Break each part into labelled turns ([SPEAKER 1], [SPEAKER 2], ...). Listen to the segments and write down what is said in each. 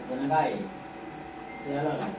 [SPEAKER 1] Sen cái thế là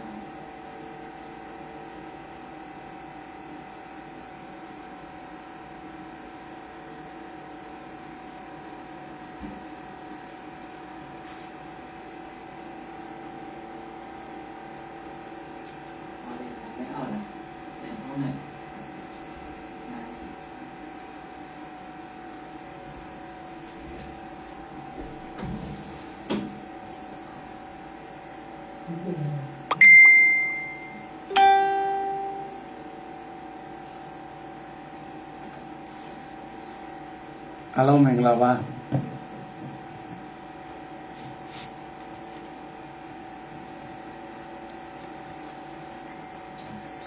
[SPEAKER 2] Alo mình là ba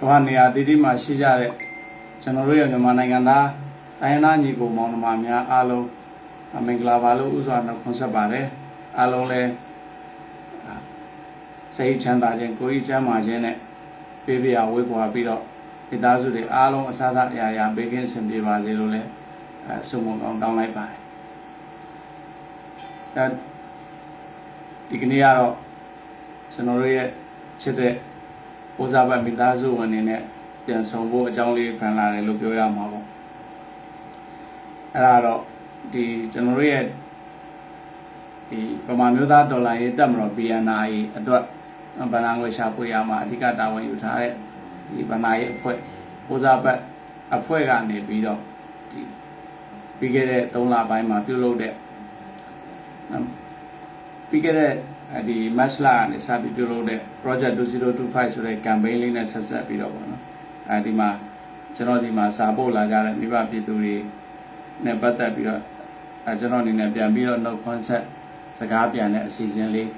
[SPEAKER 2] các bạn này đi đi mà xí ra đấy cho nó rồi nhưng mà này ngàn ta ai na nhị của mong mà mía alo mình là ba lúc rồi nó không sắp đấy alo le xây chân ta trên cố ý chân mà trên này bây giờ với qua bây giờ thì ta rồi để alo sao ta ya bây giờ xem đi vào gì rồi le số một ông đóng lại bài thì cái này rồi cho nó rồi chết đấy bây giờ bạn mình ta rồi này nèပြန်ဆောင်ဖို့အကြောင်းလေးဖန်လာတယ်လို့ပြောရမှာပေါ့အဲ့ဒါတော့ဒီကျွန်တော်တို့ရဲ့ဒီပမာမျိုးသားဒေါ်လာရေးတက်မတော် BNI အတွက်ဗဏ္ဍာငွေရှာဖွေရမှာအဓိကတာဝန်ယူထားတဲ့ဒီဗဏ္ဍာရေးအဖွဲ့ဥစားဘက်အဖွဲ့ကနေပြီးတော့ဒီပြီးခဲ့တဲ့3လပိုင်းမှာပြုလုပ်တဲ့ပြီးခဲ့တဲ့ဒီ match လာကနေစပြီးပြုလုပ်တဲ့ project 2025ဆိုတဲ့ campaign လေးနဲ့ဆက်ဆက်ပြီးတော့ပေါ့နော်ဒီမှာကျွန်တော်ဒီမှာစာပို့လာကြတဲ့မိဘပြည်သူတွေနဲ့ပတ်သက်ပြီးတော့ကျွန်တော်အနေနဲ့ပြန်ပြီးတော့ note concept စကားပြန်တဲ့အစီအစဉ်လေး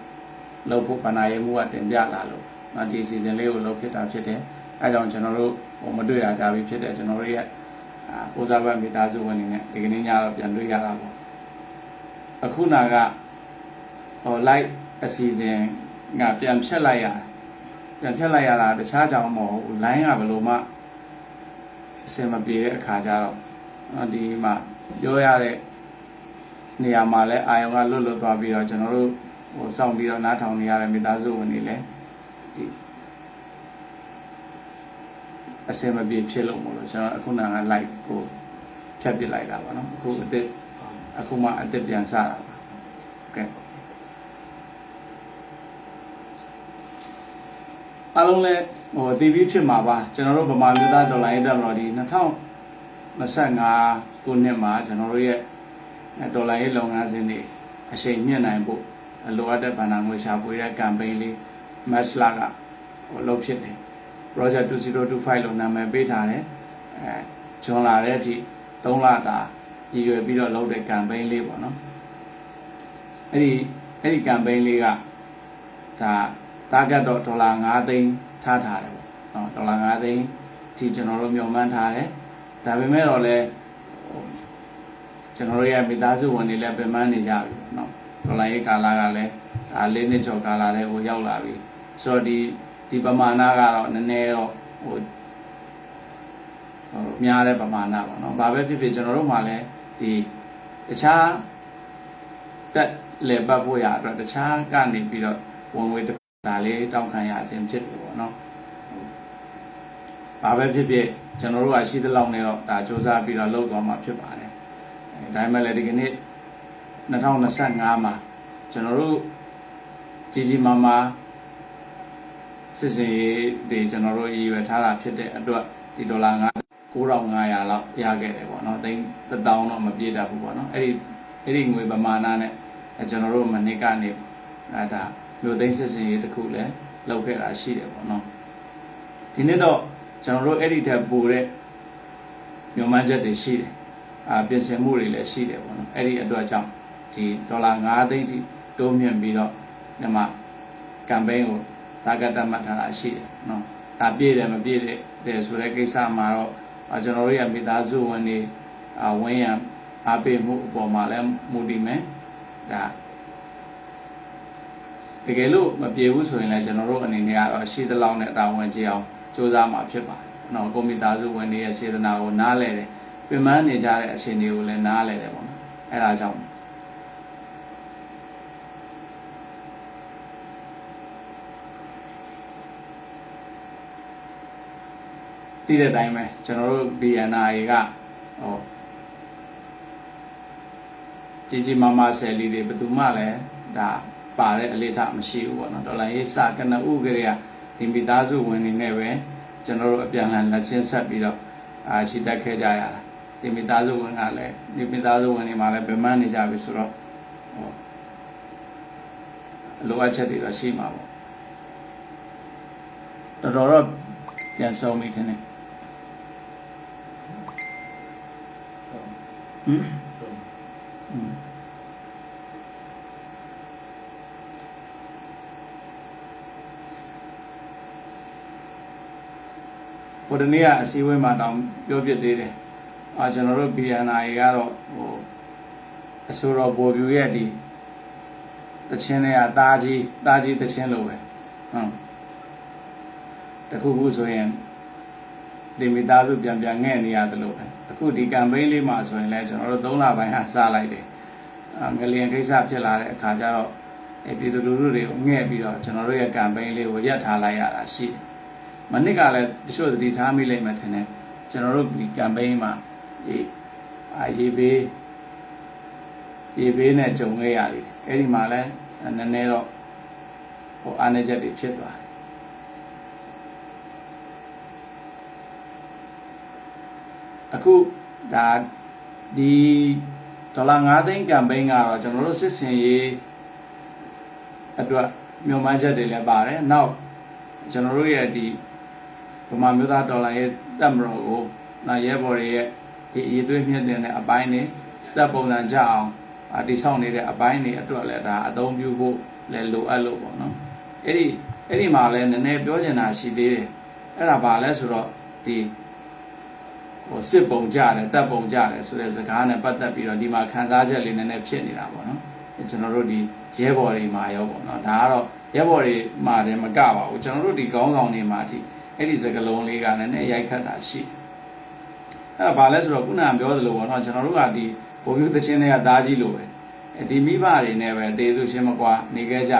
[SPEAKER 2] လုပ်ဖို့ဗဏ္ဍာရေးမှုကတင်ပြလာလို့ဒီအစီအစဉ်လေးကိုလုပ်ဖြစ်တာဖြစ်တယ်အဲကြောင့်ကျွန်တော်တို့မတွေ့တာကြပြီဖြစ်တယ်ကျွန်တော်တို့ရဲ့ဥစားဘက်မိသားစုဝင်နေနဲ့ဒီကနေ့ညတော့ပြန်တွေ့ရတာပေါ့အခုနာကlike အစီအစဉ်ကပြန်ဖြတ်လိုက်ရတယ်ပြန်ဖြတ်လိုက်ရတာတခြားကြောင့်မဟုတ်ဘူး line ကဘယ်လိုမှအစင်မပြေတဲ့အခါကျတော့ဒီမှာပြောရတဲ့နေရာမှာလဲအာယုံကလွတ်သွားပြီးတော့ကျွန်တော်တို့စောင့်ပြီးတော့နားထောင်နေရတဲ့မိသားစုဝင်တွေလည်းဒီအစင်မပြေဖြစ်လို့မလို့ကျွန်တော်အခုနာက like ကိုဖြတ်ပစ်လိုက်တာပါနော်အခုမှအစ်စ်ပြန်စတာပါโอเคအားလုံးလည်းတီဗီဖြစ်မှာပါကျွန်တော်တို့ဗမာမျိုးသားဒေါ်လာရေးတက်တော့ဒီ2025ခုနှစ်မှာကျွန်တော်တို့ရဲ့ဒေါ်လာရေးလုပ်ငန်းစဉ်တွေအရှိန်မြင့်နိုင်ဖို့လိုအပ်တဲ့ဗဏ္ဍာငွေရှာဖွေတဲ့ campaign လေး match လာကလုပ်ဖြစ်တယ် project 2025လို့နာမည်ပေးထားတယ်ဂျွန်လာတဲ့အထိ3လတာရည်ရွယ်ပြီးတော့လုပ်တဲ့ campaign လေးပေါ့နော်အဲ့ဒီ campaign လေးကဒါ target တော့ဒေါ်လာ5သိန်းထားတယ်ပေါ့နော်ဒေါ်လာ5သိန်းဒီကျွန်တော်တို့မျှော်မှန်းထားတယ်ဒါပေမဲ့တော့လဲကျွန်တော်တို့ရဲ့မိသားစုဝင်တွေလည်းပြန်မှန်းနေကြပြီပေါ့နော်ဒေါ်လာရေးကာလကလည်းဒါ၄နှစ်ကျော်ကာလလေးကိုရောက်လာပြီဆိုတော့ဒီပမာဏကတော့နည်းနည်းတော့များတဲ့ပမာဏပေါ့နော်ဘာပဲဖြစ်ဖြစ်ကျွန်တော်တို့မှလည်းဒီတခြားတက်လေပတ်ဖို့ရအတွက်တခြားကနေပြီးတော့ဝင်ငွေဒါလေးတောင်းခံရခြင်းဖြစ်တယ်ပေါ့နော်ဘာပဲဖြစ်ဖြစ်ကျွန်တော်တို့ကရှိသလောက်နဲ့တော့ဒါစူးစမ်းပြီးတော့လုပ်သွားမှာဖြစ်ပါတယ်ဒါပေမဲ့လည်းဒီကနေ့2025မှာကျွန်တော်တို့ကြီးမားမားစစ်စင်ရေးတွေကျွန်တော်တို့ရည်ရွယ်ထားတာဖြစ်တဲ့အတွက်ဒီဒေါ်လာ9500လောက်ရခဲ့တယ်ပေါ့နော်1000တော့မပြည့်တတ်ဘူးပေါ့နော်အဲ့ဒီငွေပမာဏနဲ့ကျွန်တော်တို့မနစ်ကနေဒါမျိုးသိန်းစစ်စင်ရေးတစ်ခုလည်းလုပ်ခဲ့တာရှိတယ်ပေါ့နော်ဒီနေ့တော့ကျွန်တော်တို့အဲ့ဒီထက်ပိုတဲ့မြန်မာမှန်းချက်တွေရှိတယ်ပြင်ဆင်မှုတွေလည်းရှိတယ်ပေါ့နော်အဲ့ဒီအတွက်ကြောင့်ဒီဒေါ်လာ5သိန်းထိတိုးမြင့်ပြီးတော့ဒီမှာ campaign ကိုtarget တတ်မှတ်ထားတာရှိတယ်နော်ဒါပြည့်တယ်မပြည့်တဲ့ဆိုတဲ့ကိစ္စမှာတော့ကျွန်တော်တို့ရဲ့မိသားစုဝင်တွေဝင်းရံအားပေးမှုအပေါ်မှာလည်းမူတည်မယ်ဒါတကယ်လို့မပြေဘူးဆိုရင်လည်းကျွန်တော်တို့အနေနဲ့ကတော့ရှိသလောက်နဲ့တာဝန်ကျေအောင်စူးစမ်းမှာဖြစ်ပါတယ်။နော်ကိုမိသားစုဝင်တွေရဲ့စေတနာကိုနားလည်တယ်။ပြင်ပန်းနေကြတဲ့အခြေအနေကိုလည်းနားလည်တယ်ပေါ့နော်။အဲဒါကြောင့် သိတဲ့အတိုင်းပဲကျွန်တော်တို့ BNI ကဟောကြီးမားမားဆယ်လီတွေဘယ်သူမှလည်းဒါပါတဲ့အလေးထားမရှိဘူးပေါ့နော်ဒေါ်လာရေးစကနဦးကလေးကဒီမိသားစုဝင်နေနဲ့ပဲကျွန်တော်တို့အပြန်အလှန်လက်ချင်းဆက်ပြီးတော့ချီတက်ခဲ့ကြရတာဒီမိသားစုဝင်ကလည်းဒီမိသားစုဝင်တွေမှာလည်းဗမာနေကြပြီဆိုတော့ဟောလိုအပ်ချက်တွေတော့ရှိမှာပေါ့တော်တော့ပြန်ဆုံးပြီထင်တယ်ဟမ်ဟိုတနေ့ကအစည်းအဝေးမှာတောင်ပြောပြသေးတယ်ကျွန်တော်တို့ BNI ကတော့ဟိုအစိုးရဘော်ပြူရဲ့ဒီတချင်းတွေကတာကြီးတချင်းလိုပဲတခုခုဆိုရင်ဒီမိသားစုပြန်ငဲ့နေရတယ်လို့ပဲအခုဒီ campaign လေးမှာဆိုရင်လည်းကျွန်တော်တို့3လပိုင်းဟာစလိုက်တယ်ငလျင်ကိစ္စဖြစ်လာတဲ့အခါကျတော့ပြည်သူလူထုတွေကိုငဲ့ပြီးတော့ကျွန်တော်တို့ရဲ့ campaign လေးကိုရပ်ထားလိုက်ရတာရှိတယ်မနစ်ကလည်းတချို့သတိထားမိလိမ့်မယ်ထင်တယ်ကျွန်တော်တို့ဒီ campaign မှာရေဘေးနဲ့ကြုံခဲ့ရတယ်အဲ့ဒီမှာလည်းနည်းနည်းတော့ဟိုအားနည်းချက်တွေဖြစ်သွားတယ်အခုဒါဒီဒေါ်လာ9သိန်း campaign ကတော့ကျွန်တော်တို့စစ်စင်ရေးအတွက်မြို့မှန်းချက်တွေလည်းပါတယ်နောက်ကျွန်တော်တို့ရဲ့ဒီဗမာမျိုးသားဒေါ်လာရဲ့တက်မတော်ကိုနောက်ရဲဘော်တွေရဲ့ဒီအရေးသွေးမြင့်တင်တဲ့အပိုင်းတွေတက်ပုံစံကြအောင်တိဆောက်နေတဲ့အပိုင်းတွေအတွက်လည်းဒါအသုံးပြုဖို့လည်းလိုအပ်လို့ပေါ့နော်အဲ့ဒီမှာလည်းနည်းနည်းပြောချင်တာရှိသေးတယ်အဲ့ဒါဘာလဲဆိုတော့ဒီဟိုစစ်ပုံကြတယ်တက်ပုံကြတယ်ဆိုတဲ့စကားနဲ့ပတ်သက်ပြီးတော့ဒီမှာခံစားချက်လေးနည်းနည်းဖြစ်နေတာပေါ့နော်ကျွန်တော်တို့ဒီရဲဘော်တွေမှာရောပေါ့နော်ဒါကတော့ရဲဘော်တွေမှာလည်းမကပါဘူးကျွန်တော်တို့ဒီကောင်းဆောင်တွေမှာအထိအဲ့ဒီစကားလုံးလေးကလည်းနည်းရိုက်ခတ်တာရှိအဲ့ဒါဘာလဲဆိုတော့ခုနကပြောသလိုပေါ့နော်ကျွန်တော်တို့ကဒီဘိုးပြူသချင်းတွေကသားကြီးလိုပဲဒီမိဘတွေနဲ့ပဲတေသူချင်းမကွာနေခဲ့ကြ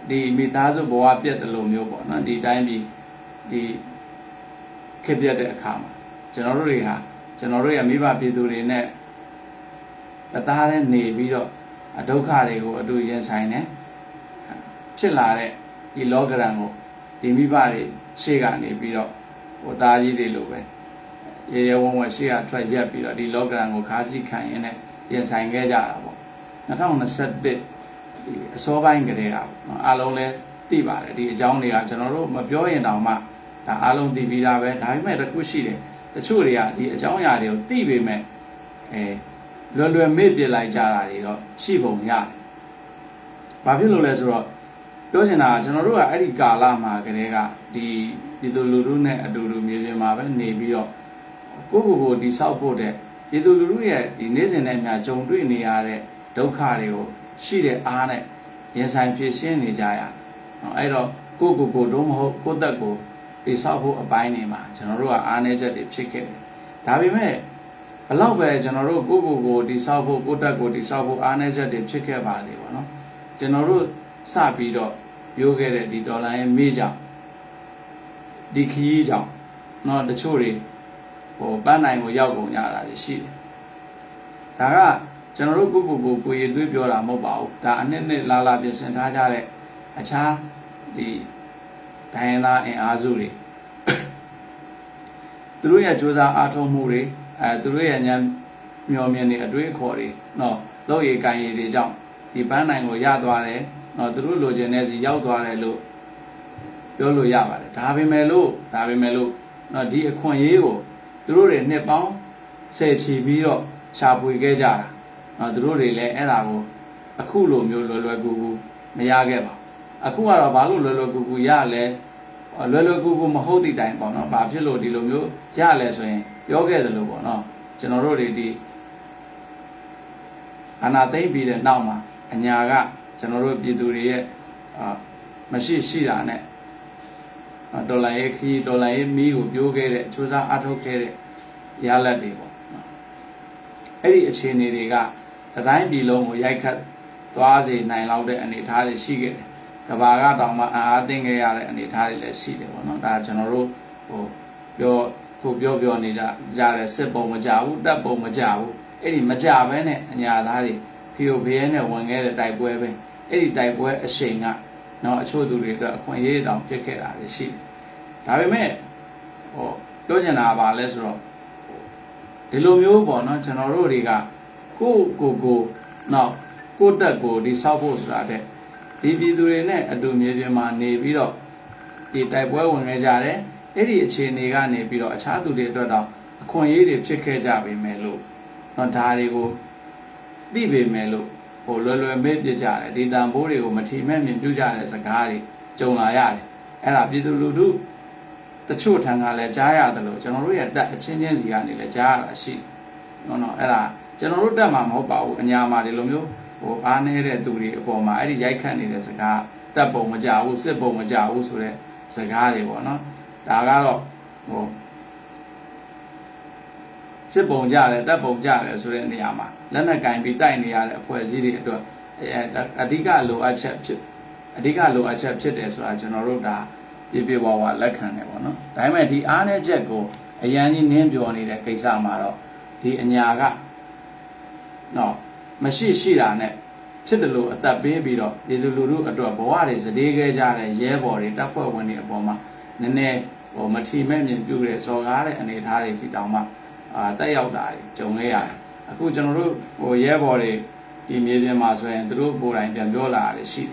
[SPEAKER 2] ဒီမိသားစုဘဝပြတ်တယ်လို့မျိုးပေါ့နော်ဒီတိုင်းပြီးဒီခက်ပြတ်တဲ့အခါမှာကျွန်တော်တို့တွေဟာကျွန်တော်တို့ရဲ့မိဘပြည်သူတွေနဲ့တသားနဲ့နေပြီးတော့ဒုက္ခတွေကိုအတူရင်ဆိုင်နေဖြစ်လာတဲ့ဒီလောကရန်ကိုဒီမိဘတွေရှေ့ကနေပြီးတော့ဟိုသားကြီးတွေလိုပဲရေဝုံဝရှေ့ကထွက်ရက်ပြီးတော့ဒီလောကရန်ကိုခါးစီခံရင်းနဲ့ရင်ဆိုင်ခဲ့ကြတာပေါ့2021ဒီအစောပိုင်းကတည်းကပေါ့နော်အားလုံးလည်းသိပါတယ်ဒီအကြောင်းတွေကကျွန်တော်တို့မပြောရင်တောင်မှဒါအားလုံးသိပြီးသားပဲဒါပေမဲ့တစ်ခုရှိတယ်တချို့တွေကဒီအကြောင်းအရာတွေကိုသိပေမဲ့လွယ်မေ့ပြလိုက်ကြတာတွေတော့ရှိပုံရတယ်။ဘာဖြစ်လို့လဲဆိုတော့ပြောချင်တာကကျွန်တော်တို့ကအဲ့ဒီကာလမှာကတည်းကဒီသူလူထုနဲ့အတူတူမြေပြင်မှာပဲနေပြီးတော့ကိုဒီဆောက်ဖို့တဲ့ဒီသူလူထုရဲ့ဒီနေ့စဉ်နဲ့များကြုံတွေ့နေရတဲ့ဒုက္ခတွေကိုရှိတဲ့အားနဲ့ရင်ဆိုင်ဖြေရှင်းနေကြရ။အဲ့တော့ကိုတော့မဟုတ်ကိုသက်ကိုဒီဆောက်ဖို့အပိုင်းတွေမှာကျွန်တော်တို့ကအားနည်းချက်တွေဖြစ်ခဲ့တယ်။ဒါပေမဲ့ဘလောက်ပဲကျွန်တော်တို့ကိုဒီဆောက်ဖို့ကိုတက်ကိုဒီဆောက်ဖို့အားနည်းချက်တွေဖြစ်ခဲ့ပါသေးပေါ့နော်ကျွန်တော်တို့စပြီးတော့ပြောခဲ့တဲ့ဒီဒေါ်လာရဲ့မေးကြောင့်ဒီခရီးကြောင့်နော်တချို့တွေဟိုပန်းနိုင်ကိုရောက်ကုန်ကြတာရှိတယ်ဒါကကျွန်တော်တို့ကိုရည်သွေးပြောတာမဟုတ်ပါဘူးဒါအနှစ်လာပြင်ဆင်ထားကြတဲ့အခြားဒီဒိုင်းသားအင်အားစုတွေသူတို့ရဲ့ကြိုးစားအားထုတ်မှုတွေသူတို့ရဲ့ဉာဏ်မျှော်မြင်နေအတွေ့အခေါ်တွေနော်လောက်ရည်ကန်ရည်တွေကြောင့်ဒီပန်းနိုင်ကိုရသွားတယ်နော်သူတို့လိုချင်တဲ့စီရောက်သွားတယ်လို့ပြောလို့ရပါတယ်ဒါပေမဲ့လို့နော်ဒီအခွင့်အရေးကိုသူတို့တွေနှစ်ပေါင်းဆယ်ချီပြီးတော့ရှာဖွေခဲ့ကြတာနော်သူတို့တွေလည်းအဲ့ဒါကိုအခုလိုမျိုးလွယ်ကူမရခဲ့ပါအခုကတော့ဘာလို့လွယ်ကူရလဲလွယ်ကူမဟုတ်သည့်တိုင်ပေါ့နော်ဘာဖြစ်လို့ဒီလိုမျိုးရလဲဆိုရင်ပြောခဲ့သလိုပေါ့နော်ကျွန်တော်တို့တွေဒီအာနာသိမ့်ပြီးတဲ့နောက်မှာအညာကကျွန်တော်တို့ပြည်သူတွေရဲ့မရှိတာနဲ့ဒေါ်လာရဲ့ခီးဒေါ်လာရဲ့မီးကိုပြိုးခဲ့တဲ့စူးစမ်းအထောက်ခဲ့တဲ့ရလဒ်တွေပေါ့နော်အဲ့ဒီအခြေအနေတွေကတိုင်းပြည်လုံးကိုရိုက်ခတ်သွားစေနိုင်လောက်တဲ့အနေအထားတွေရှိခဲ့တယ်ကဘာကတောင်မှအားသိငယ်ရတဲ့အနေအထားတွေလည်းရှိတယ်ပေါ့နော်ဒါကျွန်တော်တို့ဟို ပြောနေကြတယ်စစ်ပုံမကြဘူးတပ်ပုံမကြဘူးအဲ့ဒီမကြဘဲနဲ့အညာသားတွေဖီယိုဖျဲနဲ့ဝင်ခဲ့တဲ့တိုက်ပွဲပဲအဲ့ဒီတိုက်ပွဲအရှိန်ကနော်အချို့သူတွေအတွက်အခွင့်အရေးတောင်ဖြစ်ခဲ့တာရှိတယ်ဒါပေမဲ့ပြောချင်တာကဘာလဲဆိုတော့ဒီလိုမျိုးပေါ့နော်ကျွန်တော်တို့တွေကကိုနော်ကိုတက်ကိုဒီဆောက်ဖို့ဆိုတာတဲ့ဒီပြည်သူတွေနဲ့အတူမြေပြင်မှာနေပြီးတော့ဒီတိုက်ပွဲဝင်ခဲ့ကြတယ်အဲ့ဒီအခြေအနေကနေပြီးတော့အခြားသူတွေအတွက်တော့အခွင့်အရေးတွေဖြစ်ခဲ့ကြပေမဲ့လို့နော်ဒါတွေကိုသိပေမဲ့လို့လွယ်မေ့ပြကြတယ်ဒီတန်ဖိုးတွေကိုမထီမဲ့မြင်ပြုကြတဲ့စကားတွေကြုံလာရတယ်အဲ့ဒါပြည်သူလူထုတချို့ထံကလည်းကြားရတယ်လို့ကျွန်တော်တို့ရဲ့တက်အချင်းချင်းစီကနေလည်းကြားရတာရှိနော်အဲ့ဒါကျွန်တော်တို့တက်မှာမဟုတ်ပါဘူးအညာမှာဒီလိုမျိုးအားနေတဲ့သူတွေအပေါ်မှာအဲ့ဒီရိုက်ခတ်နေတဲ့စကားတက်ပုံမကြဘူးစစ်ပုံမကြဘူးဆိုတဲ့စကားတွေပေါ့နော်ဒါကတော့စစ်ပုံကြတယ်တက်ပုံကြတယ်ဆိုတဲ့နေရာမှာလက်နက်ကင်ပြီးတိုက်နေရတဲ့အဖွဲ့အစည်းတွေအတွက်အဓိကလိုအပ်ချက်ဖြစ်တယ်ဆိုတာကျွန်တော်တို့ဒါပြဝလက်ခံတယ်ပေါ့နော်ဒါပေမဲ့ဒီအားနည်းချက်ကိုအရန်ကြီးနင်းပြောနေတဲ့ကိစ္စမှာတော့ဒီအညာကနော်မရှိတာနဲ့ဖြစ်တယ်လို့အသက်ပေးပြီးတော့ပြည်သူလူထုအတွက်ဘဝတွေစတေးခဲ့ကြတဲ့ရဲဘော်တွေတပ်ဖွဲ့ဝင်တွေအပေါ်မှာနည်းနည်းမထီမဲ့မြင်ပြုတဲ့စော်ကားတဲ့အနေအထားတွေထိတောင်မှတက်ရောက်တာကြုံခဲ့ရတယ်အခုကျွန်တော်တို့ရဲဘော်တွေဒီမြေပြင်မှာဆိုရင်သူတို့ကိုယ်တိုင်ပြန်ပြောလာတယ်ရှိတယ်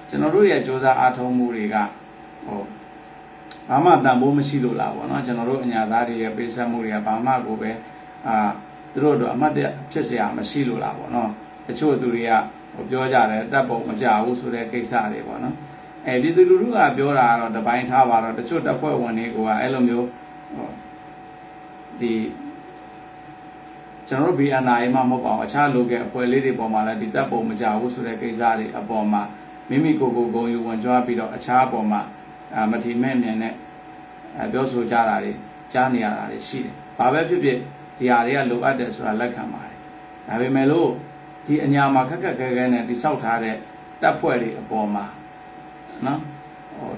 [SPEAKER 2] ကျွန်တော်တို့ရဲ့စ조사အားထုတ်မှုတွေကဘာမှတန်ဖိုးမရှိလို့လားပေါ့နော်ကျွန်တော်တို့အညာသားတွေရဲ့ပေးဆက်မှုတွေကဘာမှကိုပဲသူတို့တို့အမှတ်တရဖြစ်เสียမရှိလို့လားပေါ့နော်တချို့သူတွေကပြောကြတယ်တပ်ပုံမကြဘူးဆိုတဲ့ကိစ္စတွေပေါ့နော်ပြည်သူလူထုကပြောတာကတော့တပိုင်းထားပါတော့တချို့တပ်ဖွဲ့ဝင်တွေကအဲ့လိုမျိုးဒီကျွန်တော်တို့ BNI မှာမဟုတ်ပါဘူးအခြားလူငယ်အဖွဲ့လေးတွေပေါ်မှာလည်းဒီတပ်ပုံမကြဘူးဆိုတဲ့ကိစ္စတွေအပေါ်မှာမိမိကိုယ်ကိုယ်ဂုဏ်ယူဝင်ကြွားပြီးတော့အခြားအပေါ်မှာမထီမဲ့မြင်နဲ့ပြောဆိုကြတာတွေကြားနေရတာတွေရှိတယ်။ဘာပဲဖြစ်ဖြစ်ဒီဟာတွေကလိုအပ်တယ်ဆိုတာလက်ခံပါတယ်။ဒါပေမဲ့လို့ဒီအညာမှာခက်ခဲနဲ့တိဆောက်ထားတဲ့တပ်ဖွဲ့တွေအပေါ်မှာနော်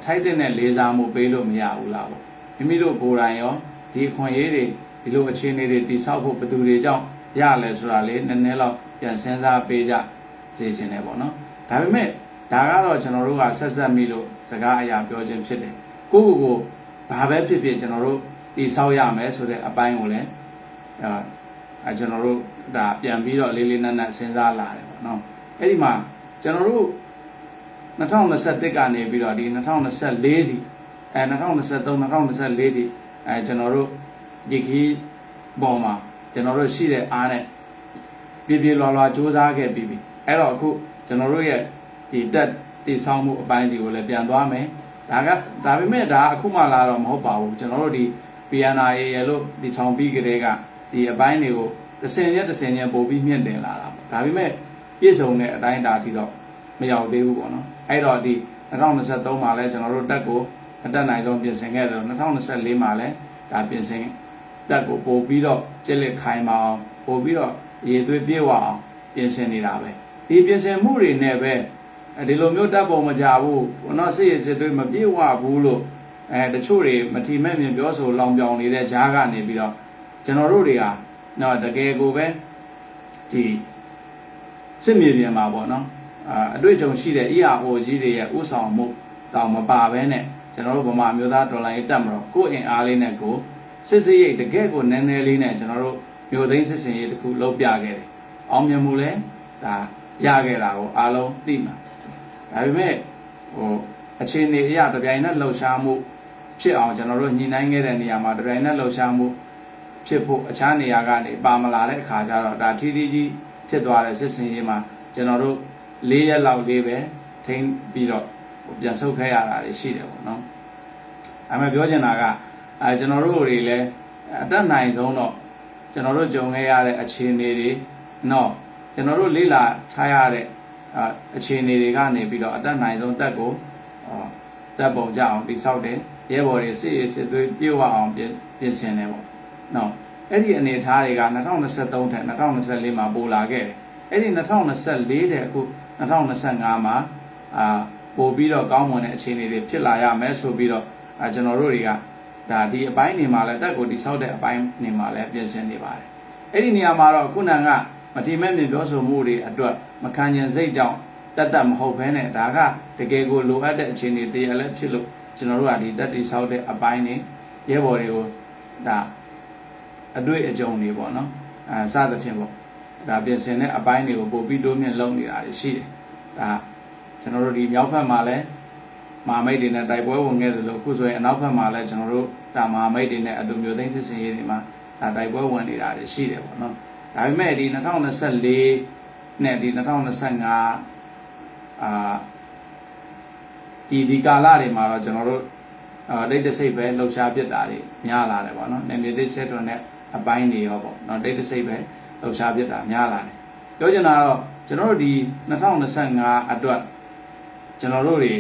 [SPEAKER 2] ထိုက်တဲ့လေးစားမှုပေးလို့မရဘူးလားပေါ့။မိမိတို့ကိုယ်တိုင်ရောဒီအခွင့်အရေးတွေဒီလိုအခြေအနေတွေတိဆောက်ဖို့ဘယ်သူတွေကြောင့်ရလဲဆိုတာလေးနည်းနည်းတော့ပြန်စဉ်းစားပေးကြစေချင်တယ်ပေါ့နော်။ဒါပေမဲ့ဒါကတော့ကျွန်တော်တို့ကဆက်မိလို့စကားအရာပြောခြင်းဖြစ်တယ်ကိုဘာပဲဖြစ်ဖြစ်ကျွန်တော်တို့တိဆောက်ရမယ်ဆိုတဲ့အပိုင်းကိုလည်းကျွန်တော်တို့ဒါပြန်ပြီးတော့လေးနက်စဉ်းစားလာတယ်ပေါ့နော်အဲ့ဒီမှာကျွန်တော်တို့2021ကနေပြီးတော့ဒီ2024ထိ2023 2024ထိကျွန်တော်တို့ဒီခီးပေါ်မှာကျွန်တော်တို့ရှိတဲ့အားနဲ့ပြေလွာစူးစမ်းခဲ့ပြီးပြီအဲ့တော့အခုကျွန်တော်တို့ရဲ့ဒီတက်တိဆောက်မှုအပိုင်းစီကိုလည်းပြန်သွားမယ်ဒါပေမဲ့ဒါအခုမှလာတော့မဟုတ်ပါဘူးကျွန်တော်တို့ဒီ PNI ရဲ့လို့ဒီချောင်းပြီးကလေးကဒီအပိုင်းတွေကိုတစ်ဆင့်ချင်းပို့ပြီးမြင့်တင်လာတာပေါ့ဒါပေမဲ့ပြည့်စုံတဲ့အတိုင်းဒါထိတော့မရောက်သေးဘူးပေါ့နော်အဲ့တော့ဒီ2023မှာလဲကျွန်တော်တို့တက်ကိုအတက်နိုင်ဆုံးပြင်ဆင်ခဲ့တယ်2024မှာလဲဒါပြင်ဆင်တက်ကိုပို့ပြီးတော့ကျက်လက်ခိုင်ပါအောင်ပို့ပြီးတော့ရေသွေးပြေဝအောင်ပြင်ဆင်နေတာပဲဒီပြင်ဆင်မှုတွေနဲ့ပဲဒီလိုမျိုးတပ်ပုံမကြဘူးဘောနော်စစ်ရစစ်တွေမပြေဝဘူးလို့တချို့တွေမထီမဲ့မြင်ပြောဆိုလောင်ပြောင်နေတဲ့ဂျားကနေပြီးတော့ကျွန်တော်တို့တွေကနော်တကယ်ကိုပဲဒီစစ်မြေပြင်မှာပေါ့နော်အတွေ့အကြုံရှိတဲ့ ERO ကြီးတွေရဲ့ဥဆောင်မှုတောင်မပါဘဲနဲ့ကျွန်တော်တို့ဗမာမျိုးသားဒေါ်လာရေးတက်မလို့ကိုယ်အင်အားလေးနဲ့ကိုစစ်ရိတ်တကယ်ကိုနည်းနည်းလေးနဲ့ကျွန်တော်တို့မျိုးသိန်းစစ်စင်ရေးတစ်ခုလုပ်ပြခဲ့တယ်အောင်မြင်မှုလဲဒါရခဲ့တာကိုအားလုံးသိမှာဒါပေမဲ့အခြေအနေအရာတပြိုင်နက်လှုပ်ရှားမှုဖြစ်အောင်ကျွန်တော်တို့ညှိနှိုင်းခဲ့တဲ့နေရာမှာတပြိုင်နက်လှုပ်ရှားမှုဖြစ်ဖို့အခြားနေရာကနေပါမလာတဲ့အခါကျတော့ဒါထီးကြီးဖြစ်သွားတဲ့စစ်စင်ရေးမှာကျွန်တော်တို့၄ရက်လောက်လေးပဲထိန်းပြီးတော့ပြန်ဆုတ်ခဲ့ရတာရှိတယ်ပေါ့နော်အဲ့မဲ့ပြောချင်တာကကျွန်တော်တို့တွေလည်းအတက်နိုင်ဆုံးတော့ကျွန်တော်တို့ကြုံခဲ့ရတဲ့အခြေအနေတွေနော်ကျွန်တော်တို့လေ့လာထားရတဲ့အခြေအနေတွေကနေပြီးတော့အတက်နိုင်ဆုံးတက်ကိုတက်ပုံကြအောင်တိဆောက်တယ်ရဲဘော်တွေစစ်သွေးပြေဝအောင်ပြင်ဆင်တယ်ပေါ့နော်အဲ့ဒီအနေအထားတွေက2023ထက်2024မှာပိုလာခဲ့တယ်အဲ့ဒီ2024တဲ့အခု2025မှာပို့ပြီးတော့ကောင်းမွန်တဲ့အခြေအနေတွေဖြစ်လာရမယ်ဆိုပြီးတော့ကျွန်တော်တို့တွေက ဒါဒီအပိုင်းနေမှာလဲတက်ကိုတိဆောက်တဲ့အပိုင်းနေမှာလဲပြင်ဆင်နေပါတယ်အဲ့ဒီနေရာမှာတော့ခုနကမတိမဲ့မြင်ပြောဆိုမှုတွေအတွက်မခံကျင်စိတ်ကြောင့်တက်မဟုတ်ဘဲနဲ့ဒါကတကယ်ကိုလိုအပ်တဲ့အခြေအနေတရားလည်းဖြစ်လို့ကျွန်တော်တို့ကဒီတက်တိဆောက်တဲ့အပိုင်းနေရဲဘော်တွေကိုဒါအတွေ့အကြုံတွေပေါ့နော်စသဖြင့်ပေါ့ဒါပြင်ဆင်တဲ့အပိုင်းတွေကိုပို့ပြီးတိုးမြင့်လုပ်နေတာရှိတယ်ဒါကျွန်တော်တို့ဒီမြောက်ဘက်မှာလည်းမဟာမိတ်တွေနဲ့တိုက်ပွဲဝင်ခဲ့သလိုအခုဆိုရင်အနောက်ဘက်မှာလည်းကျွန်တော်တို့ဒါမဟာမိတ်တွေနဲ့အတူမျိုးသိန်းစစ်စင်ရေးတွေမှာဒါတိုက်ပွဲဝင်နေတာရှိတယ်ပေါ့နော်ဒါပေမဲ့ဒီ2024နဲ့ဒီ2025ဒီကာလတွေမှာတော့ကျွန်တော်တို့ဒိတ်တစိတ်ပဲလှုပ်ရှားပြစ်တာတွေများလာတယ်ပေါ့နော်နေမြေတိချက်တွင်နဲ့အပိုင်းတွေရောပေါ့နော်ဒိတ်တစိတ်ပဲလှုပ်ရှားပြစ်တာများလာတယ်ပြောချင်တာတော့ကျွန်တော်တို့ဒီ2025အတွက်ကျွန်တော်တို့တွေ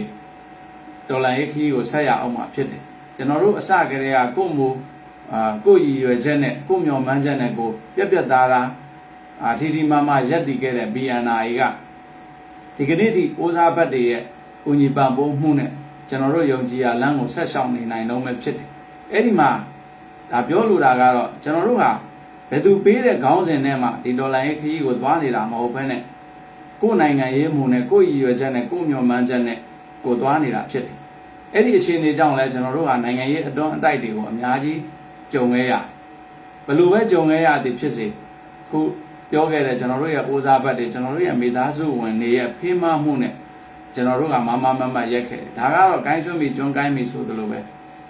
[SPEAKER 2] ဒေါ်လာရေးခီးကိုဆက်ရအောင်မှာဖြစ်တယ်ကျွန်တော်တို့အစကတည်းကကိုယ့်မူကိုယ့်ရည်ရွယ်ချက်နဲ့ကိုယ့်မျှော်မှန်းချက်နဲ့ကိုပြက်သားတာထီထီမာမာရက်တည်ခဲ့တဲ့ BNI ကဒီကနေ့ထိအိုးစားဘက်တွေရဲ့ကိုညီပံ့ပိုးမှုနဲ့ကျွန်တော်တို့ယုံကြည်ရလမ်းကိုဆက်ရှောင်နေနိုင်တော့မှဖြစ်တယ်အဲ့ဒီမှာဒါပြောလိုတာကတော့ကျွန်တော်တို့ဟာဘယ်သူပေးတဲ့ခေါင်းစဉ်နဲ့မှဒီဒေါ်လာရေးခရီးကိုသွားနေတာမဟုတ်ဘဲနဲ့ကိုယ်နိုင်ငံရေးမှုနဲ့ကိုယ်ရည်ရွယ်ချက်နဲ့ကိုယ်မျှော်မှန်းချက်နဲ့ကိုသွားနေတာဖြစ်တယ်အဲ့ဒီအခြေအနေကြောင့်လဲကျွန်တော်တို့ဟာနိုင်ငံရေးအတွန်းအတိုက်တွေကိုအများကြီးကြုံခဲ့ရဘယ်လိုပဲကြုံခဲ့ရသည်ဖြစ်စေခုပြောခဲ့တဲ့ကျွန်တော်တို့ရဲ့အိုးစားဘက်တွေကျွန်တော်တို့ရဲ့မိသားစုဝင်တွေရဲ့ဖေးမမှုနဲ့ကျွန်တော်တို့ကမမရက်ခဲ့ဒါကတော့ကိုင်းကျွန်းပြီးကျွန်းကိုင်းပြီးဆိုသလိုပဲ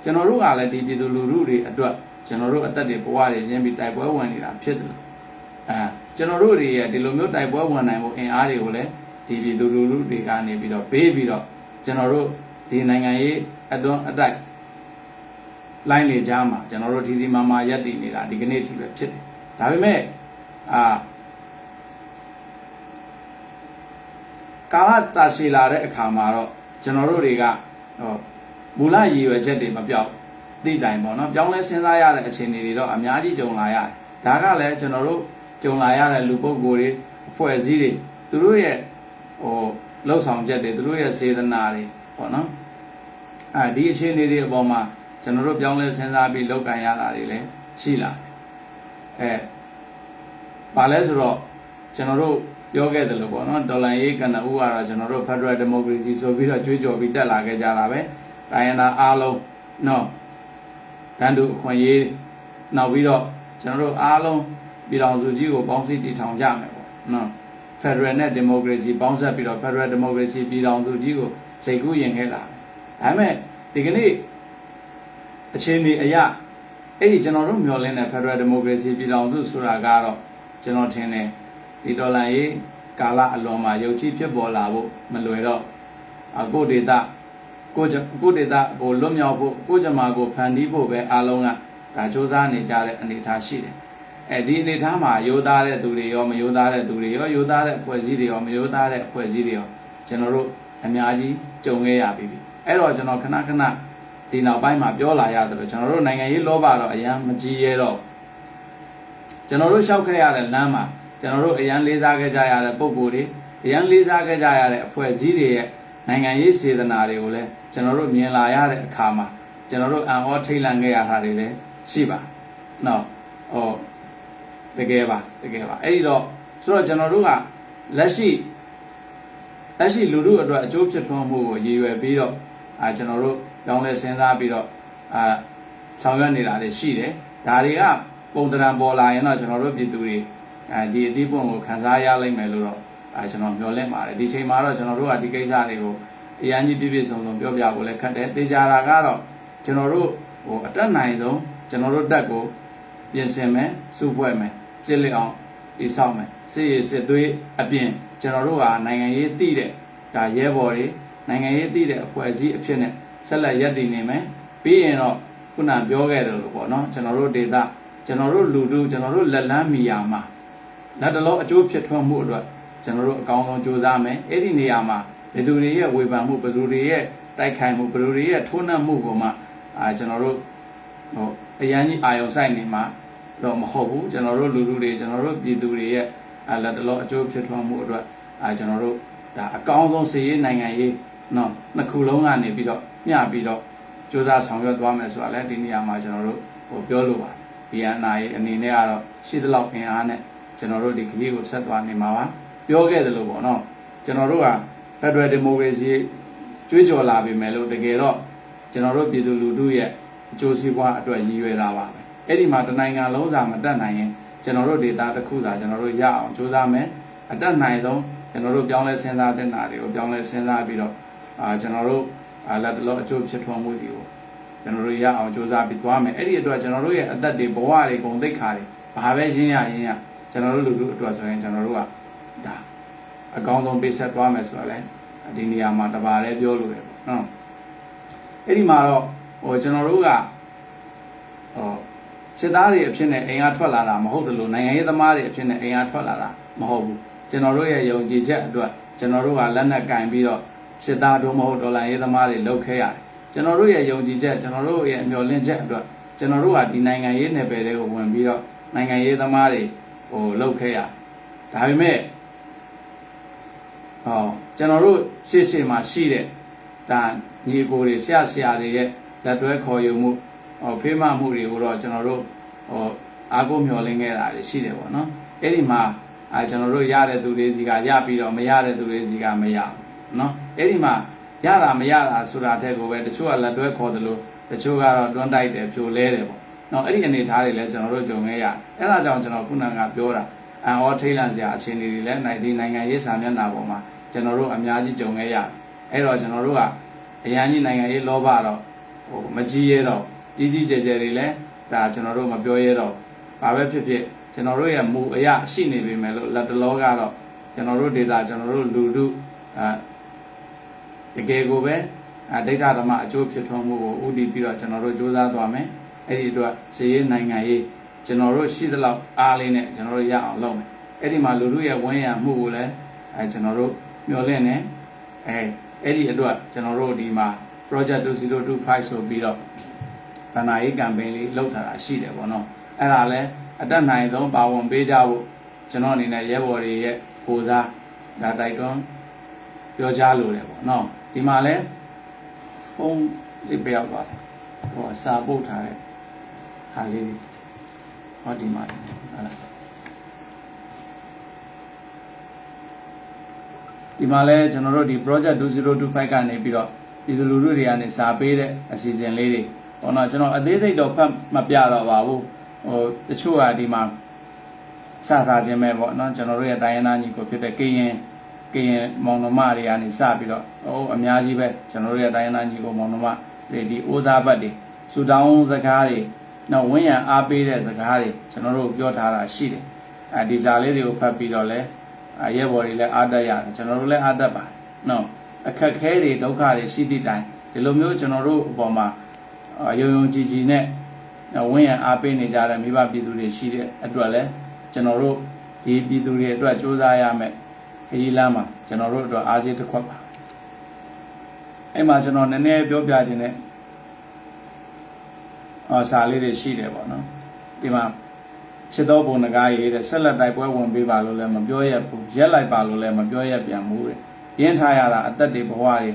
[SPEAKER 2] ကျွန်တော်တို့ကလည်းဒီပြည်သူလူထုတွေအတွက်ကျွန်တော်တို့အသက်တွေဘဝတွေရင်းပြီးတိုက်ပွဲဝင်နေတာဖြစ်တယ်ကျွန်တော်တို့တွေရဲ့ဒီလိုမျိုးတိုက်ပွဲဝင်နိုင်ဖို့အင်အားတွေကိုလည်းဒီပြည်သူလူထုတွေကနေပြီးတော့ပေးပြီးတော့ကျွန်တော်တို့ဒီနိုင်ငံရေးအတွန်းအတိုက်လိုင်းလေကြားမှာကျွန်တော်တို့ဒီမာရက်တည်နေတာဒီကနေ့ထိပဲဖြစ်တယ်ဒါပေမဲ့ကာလတာရှည်လာတဲ့အခါမှာတော့ကျွန်တော်တို့တွေကမူလရည်ရွယ်ချက်တွေမပြောက်သိတိုင်ပေါ့နော်ပြောင်းလဲစဉ်းစားရတဲ့အခြေအနေတွေတော့အများကြီးကြုံလာရတယ်ဒါကလည်းကျွန်တော်တို့ကြုံလာရတဲ့လူပုဂ္ဂိုလ်တွေအဖွဲ့အစည်းတွေသူတို့ရဲ့လှုပ်ဆောင်ချက်တွေသူတို့ရဲ့စေတနာတွေပေါ့နော်ဒီအခြေအနေတွေအပေါ်မှာကျွန်တော်တို့ပြောင်းလဲစဉ်းစားပြီးလုပ်ကင်ရတာတွေလည်းရှိလာတယ်ဘာလဲဆိုတော့ကျွန်တော်တို့ပြောခဲ့တယ်လို့ပေါ့နော်ဒေါ်လာရေးကနဦးကတော့ကျွန်တော်တို့ Federal Democracy ဆိုပြီးတော့ကြွေးကြော်ပြီးတက်လာခဲ့ကြတာပဲတိုင်းရင်းသားအားလုံးနော်တန်တူအခွင့်အရေးနောက်ပြီးတော့ကျွန်တော်တို့အားလုံးပြည်ထောင်စုကြီးကိုပေါင်းစည်းတည်ထောင်ကြမယ်ပေါ့နော် Federal နဲ့ Democracy ပေါင်းစပ်ပြီးတော့ Federal Democracy ပြည်ထောင်စုကြီးကိုစိတ်ကူးရင်ခဲ့တာဒါပေမဲ့ဒီကနေ့အခြေအနေအရအဲ့ဒီကျွန်တော်တို့မျှော်လင့်တဲ့ Federal Democracy ပြည်ထောင်စုဆိုတာကတော့ကျွန်တော်ထင်တယ်ဒီဒေါ်လာရေးကာလအလွန်မှာယုံကြည်ဖြစ်ပေါ်လာဖို့မလွယ်တော့ကိုဒေတာကိုဒေတာကိုလွတ်မြောက်ဖို့ကိုကြမှာကိုဖန်တီးဖို့ပဲအားလုံးကဒါစ조사နေကြတဲ့အနေအထားရှိတယ်ဒီအနေအထားမှာရိုးသားတဲ့သူတွေရောမရိုးသားတဲ့သူတွေရောရိုးသားတဲ့အဖွဲ့အစည်းတွေရောမရိုးသားတဲ့အဖွဲ့အစည်းတွေရောကျွန်တော်တို့အများကြီးကြုံခဲ့ရပြီအဲ့တော့ကျွန်တော်ခဏဒီနောက်ပိုင်းမှာပြောလာရတယ်လို့ကျွန်တော်တို့နိုင်ငံရေးလောဘတော့အရင်မကြည်ရဲတော့ကျွန်တော်တို့ရှောက်ခဲ့ရတဲ့လမ်းမှာကျွန်တော်တို့အရန်လေးစားခဲ့ကြရတဲ့ပုံကိုယ်တွေအရန်လေးစားခဲ့ကြရတဲ့အဖွဲ့အစည်းတွေရဲ့နိုင်ငံရေးစေတနာတွေကိုလည်းကျွန်တော်တို့မြင်လာရတဲ့အခါမှာကျွန်တော်တို့အံ့ဩထိတ်လန့်ခဲ့ရတာတွေလည်းရှိပါနော်တကယ်ပါအဲ့ဒီတော့ဆိုတော့ကျွန်တော်တို့ကလက်ရှိလူထုအတွက်အကျိုးဖြစ်ထွန်းမှုကိုရည်ရွယ်ပြီးတော့ကျွန်တော်တို့ကြောင်းလဲစဉ်းစားပြီးတော့ဆောင်ရွက်နေတာတွေရှိတယ်ဒါတွေကပုံသဏ္ဍာန်ပေါ်လာရင်တော့ကျွန်တော်တို့ပြည်သူတွေဒီအသီးပွင့်ကိုခံစားရလိမ့်မယ်လို့တော့ကျွန်တော်မျှော်လင့်ပါတယ်ဒီချိန်မှာတော့ကျွန်တော်တို့ကဒီကိစ္စတွေကိုအရန်ကြီးပြည့်စုံပြောပြဖို့လည်းခက်တယ်သေချာတာကတော့ကျွန်တော်တို့အတက်နိုင်ဆုံးကျွန်တော်တို့တက်ကိုပြင်ဆင်မယ်စုဖွဲ့မယ်စစ်လက်အောင်ဒီဆောက်မယ်စစ်ရေးစစ်သွေးအပြင်ကျွန်တော်တို့ကနိုင်ငံရေးတည်တဲ့ဒါရဲဘော်တွေနိုင်ငံရေးတည်တဲ့အဖွဲ့အစည်းအဖြစ်နဲ့ဆက်လက်ရပ်တည်နေမယ်ပြီးရင်တော့ခုနပြောခဲ့တယ်လို့ပေါ့နော်ကျွန်တော်တို့ဒေတာကျွန်တော်တို့လူထုကျွန်တော်တို့လက်လန်းမီယာမှာလက်တလုံးအကျိုးဖြစ်ထွန်းမှုအတွက်ကျွန်တော်တို့အကောင်းဆုံးကြိုးစားမယ်အဲ့ဒီနေရာမှာဘယ်သူတွေရဲ့ဝေဖန်မှုဘယ်သူတွေရဲ့တိုက်ခိုက်မှုဘယ်သူတွေရဲ့ထိုးနှက်မှုကိုမှကျွန်တော်တို့အရန်ကြီးအာယုံဆိုင်နေမှာတော့မဟုတ်ဘူးကျွန်တော်တို့လူထုတွေကျွန်တော်တို့ပြည်သူတွေရဲ့လက်တလုံးအကျိုးဖြစ်ထွန်းမှုအတွက်ကျွန်တော်တို့ဒါအကောင်းဆုံးစီရေးနိုင်ငံရေးနော်နှစ်ခုလုံးကနေပြီးတော့မျှပြီးတော့ စူးစမ်းဆောင်ရွက်သွားမယ်ဆိုတာလည်းဒီနေရာမှာကျွန်တော်တို့ပြောလို့ပါBNI အနေနဲ့ကတော့ရှိသလောက်အင်အားနဲ့ကျွန်တော်တို့ဒီခရီးကိုဆက်သွားနေမှာပါပြောခဲ့တယ်လို့ပေါ့နော်ကျွန်တော်တို့က Federal Democracy ကြွေးကြော်လာပြီမယ်လို့တကယ်တော့ကျွန်တော်တို့ပြည်သူလူထုရဲ့အကျိုးစီးပွားအတွက်ရည်ရွယ်တာပါပဲအဲ့ဒီမှာတနိုင်ငံလုံးစာမတက်နိုင်ရင်ကျွန်တော်တို့ဒေတာတစ်ခုသာကျွန်တော်တို့ရအောင်စူးစမ်းမယ်အတက်နိုင်ဆုံးကျွန်တော်တို့ပြောင်းလဲစဉ်းစားတဲ့နာတွေကိုပြောင်းလဲစဉ်းစားပြီးတော့ကျွန်တော်တို့လက်တလောအကျိုးဖြစ်ထွန်းမှုတွေကိုကျွန်တော်တို့ရအောင်စူးစမ်းပြီးသွားမယ်အဲ့ဒီအတွက်ကျွန်တော်တို့ရဲ့အသက်တွေဘဝတွေဂုဏ်သိက္ခာတွေဘာပဲရင်းရကျွန်တော်တို့လူထုအတွက်ဆိုရင်ကျွန်တော်တို့ကဒါအကောင်းဆုံးပေးဆက်သွားမယ်ဆိုတာလဲဒီနေရာမှာတပါးလဲပြောလို့ရပေါ့နော်အဲ့ဒီမှာတော့ကျွန်တော်တို့ကစစ်သားတွေအဖြစ်နဲ့အိမ်အားထွက်လာတာမဟုတ်တယ်လို့နိုင်ငံရေးသမားတွေအဖြစ်နဲ့အိမ်အားထွက်လာတာမဟုတ်ဘူးကျွန်တော်တို့ရဲ့ယုံကြည်ချက်အတွက်ကျွန်တော်တို့ကလက်နက်ကင်ပြီးတော့စစ်သားတို့မဟုတ်ဒေါ်လာရေးသမားတွေလုပ်ခဲ့ရတယ်ကျွန်တော်တို့ရဲ့ယုံကြည်ချက်ကျွန်တော်တို့ရဲ့မျှော်လင့်ချက်အတွက်ကျွန်တော်တို့ကဒီနိုင်ငံရေးနယ်ပယ်တွေကိုဝင်ပြီးတော့နိုင်ငံရေးသမားတွေလုပ်ခဲ့ရတယ်ဒါပေမဲ့ကျွန်တော်တို့ရှေ့မှာရှိတဲ့ဒါညီကိုတွေဆရာတွေရဲ့လက်တွဲခေါ်ယူမှုဖေးမမှုတွေကိုတော့ကျွန်တော်တို့အားကိုးမျှော်လင့်ခဲ့တာရှိတယ်ပေါ့နော်အဲ့ဒီမှာကျွန်တော်တို့ရတဲ့သူတွေစီကရပြီးတော့မရတဲ့သူတွေစီကမရဘူးနော်အဲ့ဒီမှာရတာမရတာဆိုတာတဲ့ကိုပဲတချို့ကလက်တွဲခေါ်တယ်လို့တချို့ကတော့တွန်းတိုက်တယ်ဖြိုလဲတယ်ပေါ့နော်အဲ့ဒီအနေထားတွေလည်းကျွန်တော်တို့ကြုံခဲ့ရအဲ့ဒါကြောင့်ကျွန်တော်ခုနကပြောတာအန်အောထိတ်လန့်စရာအခြေအနေတွေလည်းဒီနိုင်ငံရေးစာမျက်နှာပေါ်မှာကျွန်တော်တို့အများကြီးကြုံခဲ့ရအဲ့တော့ကျွန်တော်တို့ကအရန်ကြီးနိုင်ငံရေးလောဘတော့မကြီးရဲတော့ကြီးကျယ်တွေလည်းဒါကျွန်တော်တို့မပြောရဲတော့ဘာပဲဖြစ်ဖြစ်ကျွန်တော်တို့ရဲ့မူအရာရှိနေပြီမယ်လို့လက်တလောကတော့ကျွန်တော်တို့ဒေတာကျွန်တော်တို့လူထုတကယ်ကိုပဲဒိဋ္ဌဓမ္မအကျိုးဖြစ်ထွန်းမှုကိုဥတည်ပြီးတော့ကျွန်တော်တို့စူးစမ်းသွားမယ်အဲ့ဒီအတွက်စီရေးနိုင်ငံရေးကျွန်တော်တို့ရှိသလောက်အားလေးနဲ့ကျွန်တော်တို့ရအောင်လုပ်မယ်အဲ့ဒီမှာလူထုရဲ့ဝန်ရံမှုကိုလည်းကျွန်တော်တို့မျှော်လင့်နေအဲ့ဒီအတွက်ကျွန်တော်တို့ဒီမှာ project 2025ဆိုပြီးတော့ဗဏ္ဍာရေး campaign လေးလုပ်ထားတာရှိတယ်ပေါ့နော်အဲ့ဒါလည်းအတက်နိုင်ဆုံးပါဝင်ပေးကြဖို့ကျွန်တော်အနေနဲ့ရဲဘော်တွေရဲ့ကိုစားဒါတိုက်တွန်းပြောကြားလိုတယ်ပေါ့နော်ဒီမှာလည်းဖုန်းလေးပြောက်သွားတယ်စာပုတ်ထားတဲ့ဟာလေးဟောဒီမှာဟုတ်လားဒီမှာလဲကျွန်တော်တို့ဒီ project 2025ကနေပြီးတော့ပြည်သူလူထုတွေကနေစာပေးတဲ့အစီအစဉ်လေးတွေဟောနော်ကျွန်တော်အသေးစိတ်တော့ဖတ်မပြတော့ပါဘူးတချို့ကဒီမှာစသားခြင်းပဲပေါ့နော်ကျွန်တော်တို့ရဲ့တိုင်းရင်းသားညီကိုဖြစ်တဲ့ကရင်မောင်နှမတွေကနေစပြီးတော့အများကြီးပဲကျွန်တော်တို့ရဲ့တိုင်းရင်းသားညီကိုမောင်နှမတွေဒီအိုးစားဘတ်တွေစူတောင်းစကားတွေနောက်ဝင်းရံအားပေးတဲ့စကားတွေကျွန်တော်တို့ပြောထားတာရှိတယ်ဒီစာလေးတွေကိုဖတ်ပြီးတော့လဲရဲဘော်တွေလည်းအားတက်ရတယ်ကျွန်တော်တို့လည်းအားတက်ပါတယ်နော်အခက်ခဲတွေဒုက္ခတွေရှိသည့်တိုင်ဒီလိုမျိုးကျွန်တော်တို့အပေါ်မှာယုံကြည်နဲ့ဝင်းရံအားပေးနေကြတဲ့မိဘပြည်သူတွေရှိတဲ့အတွက်လည်းကျွန်တော်တို့ဒီပြည်သူတွေအတွက်စူးစမ်းရမယ်ခရီးလမ်းမှာကျွန်တော်တို့အတွက်အားစိတ်တစ်ခွက်ပါအဲ့မှာကျွန်တော်နည်းနည်းပြောပြခြင်းနဲ့စာလေးတွေရှိတယ်ပေါ့နော်ဒီမှာစစ်တော်ဘုံငကားရေးတဲ့ဆက်လက်တိုက်ပွဲဝင်ပေးပါလို့လည်းမပြောရဘူးရက်လိုက်ပါလို့လည်းမပြောရပြန်ဘူးတဲ့ရင်းထားရတာအသက်တွေဘဝတွေ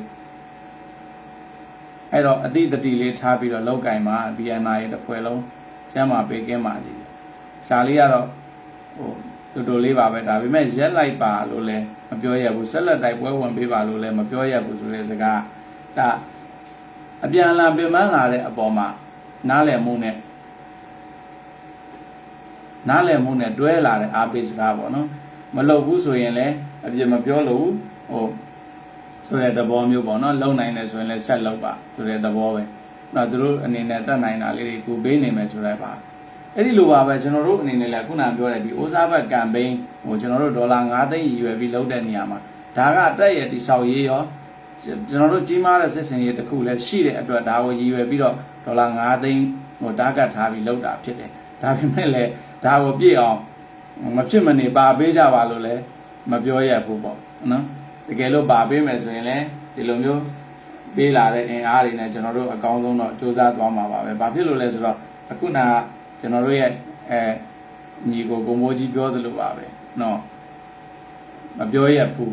[SPEAKER 2] အဲ့တော့အတိတတိလေးထားပြီးတော့လောက်ကင်မှာ BNI တစ်ဖွဲ့လုံးကျမ်းမာပေးကင်းပါစီစာလေးကတော့တူလေးပါပဲဒါပေမဲ့ရက်လိုက်ပါလို့လည်းမပြောရဘူးဆက်လက်တိုက်ပွဲဝင်ပေးပါလို့လည်းမပြောရဘူးဆိုတဲ့စကားဒါအပြန်အလှန်ပြင်ပန်းလာတဲ့အပေါ်မှာနားလည်မှုနဲ့တွဲလာတဲ့အားပေးစကားပေါ့နော်မလုပ်ဘူးဆိုရင်လည်းအပြစ်မပြောလို့ဆိုတဲ့သဘောမျိုးပေါ့နော်လုံနိုင်တယ်ဆိုရင်လည်းဆက်လုပ်ပါဆိုတဲ့သဘောပဲနော်သူတို့အနေနဲ့တတ်နိုင်တာလေးတွေကိုပေးနေမယ်ဆိုတဲ့ပါအဲ့ဒီလိုပါပဲကျွန်တော်တို့အနေနဲ့လည်းခုနပြောတဲ့ဒီအိုးစားဘတ် campaign ကျွန်တော်တို့ဒေါ်လာ9သိန်းရည်ရွယ်ပြီးလုပ်တဲ့နေရာမှာဒါကတက်ရဲ့တိဆောက်ရေးရောကျွန်တော်တို့ကြီးမားတဲ့စစ်စင်ရေးတစ်ခုလည်းရှိတဲ့အတွက်ဒါကိုရည်ရွယ်ပြီးတော့ဒေါ်လာ9သိန်းတားကတ်ထားပြီးလုပ်တာဖြစ်တယ်ဒါပေမဲ့လည်းဒါကိုပြည့်အောင်မဖြစ်မနေပါပေးကြပါလို့လည်းမပြောရဘူးပေါ့နော်တကယ်လို့ပါပေးမယ်ဆိုရင်လည်းဒီလိုမျိုးပေးလာတဲ့အင်အားတွေနဲ့ကျွန်တော်တို့အကောင်းဆုံးတော့စူးစမ်းသွားမှာပါပဲဘာဖြစ်လို့လဲဆိုတော့အခုနကကျွန်တော်တို့ရဲ့ညီကိုမိုးကြီးပြောသလိုပါပဲနော်မပြောရဘူး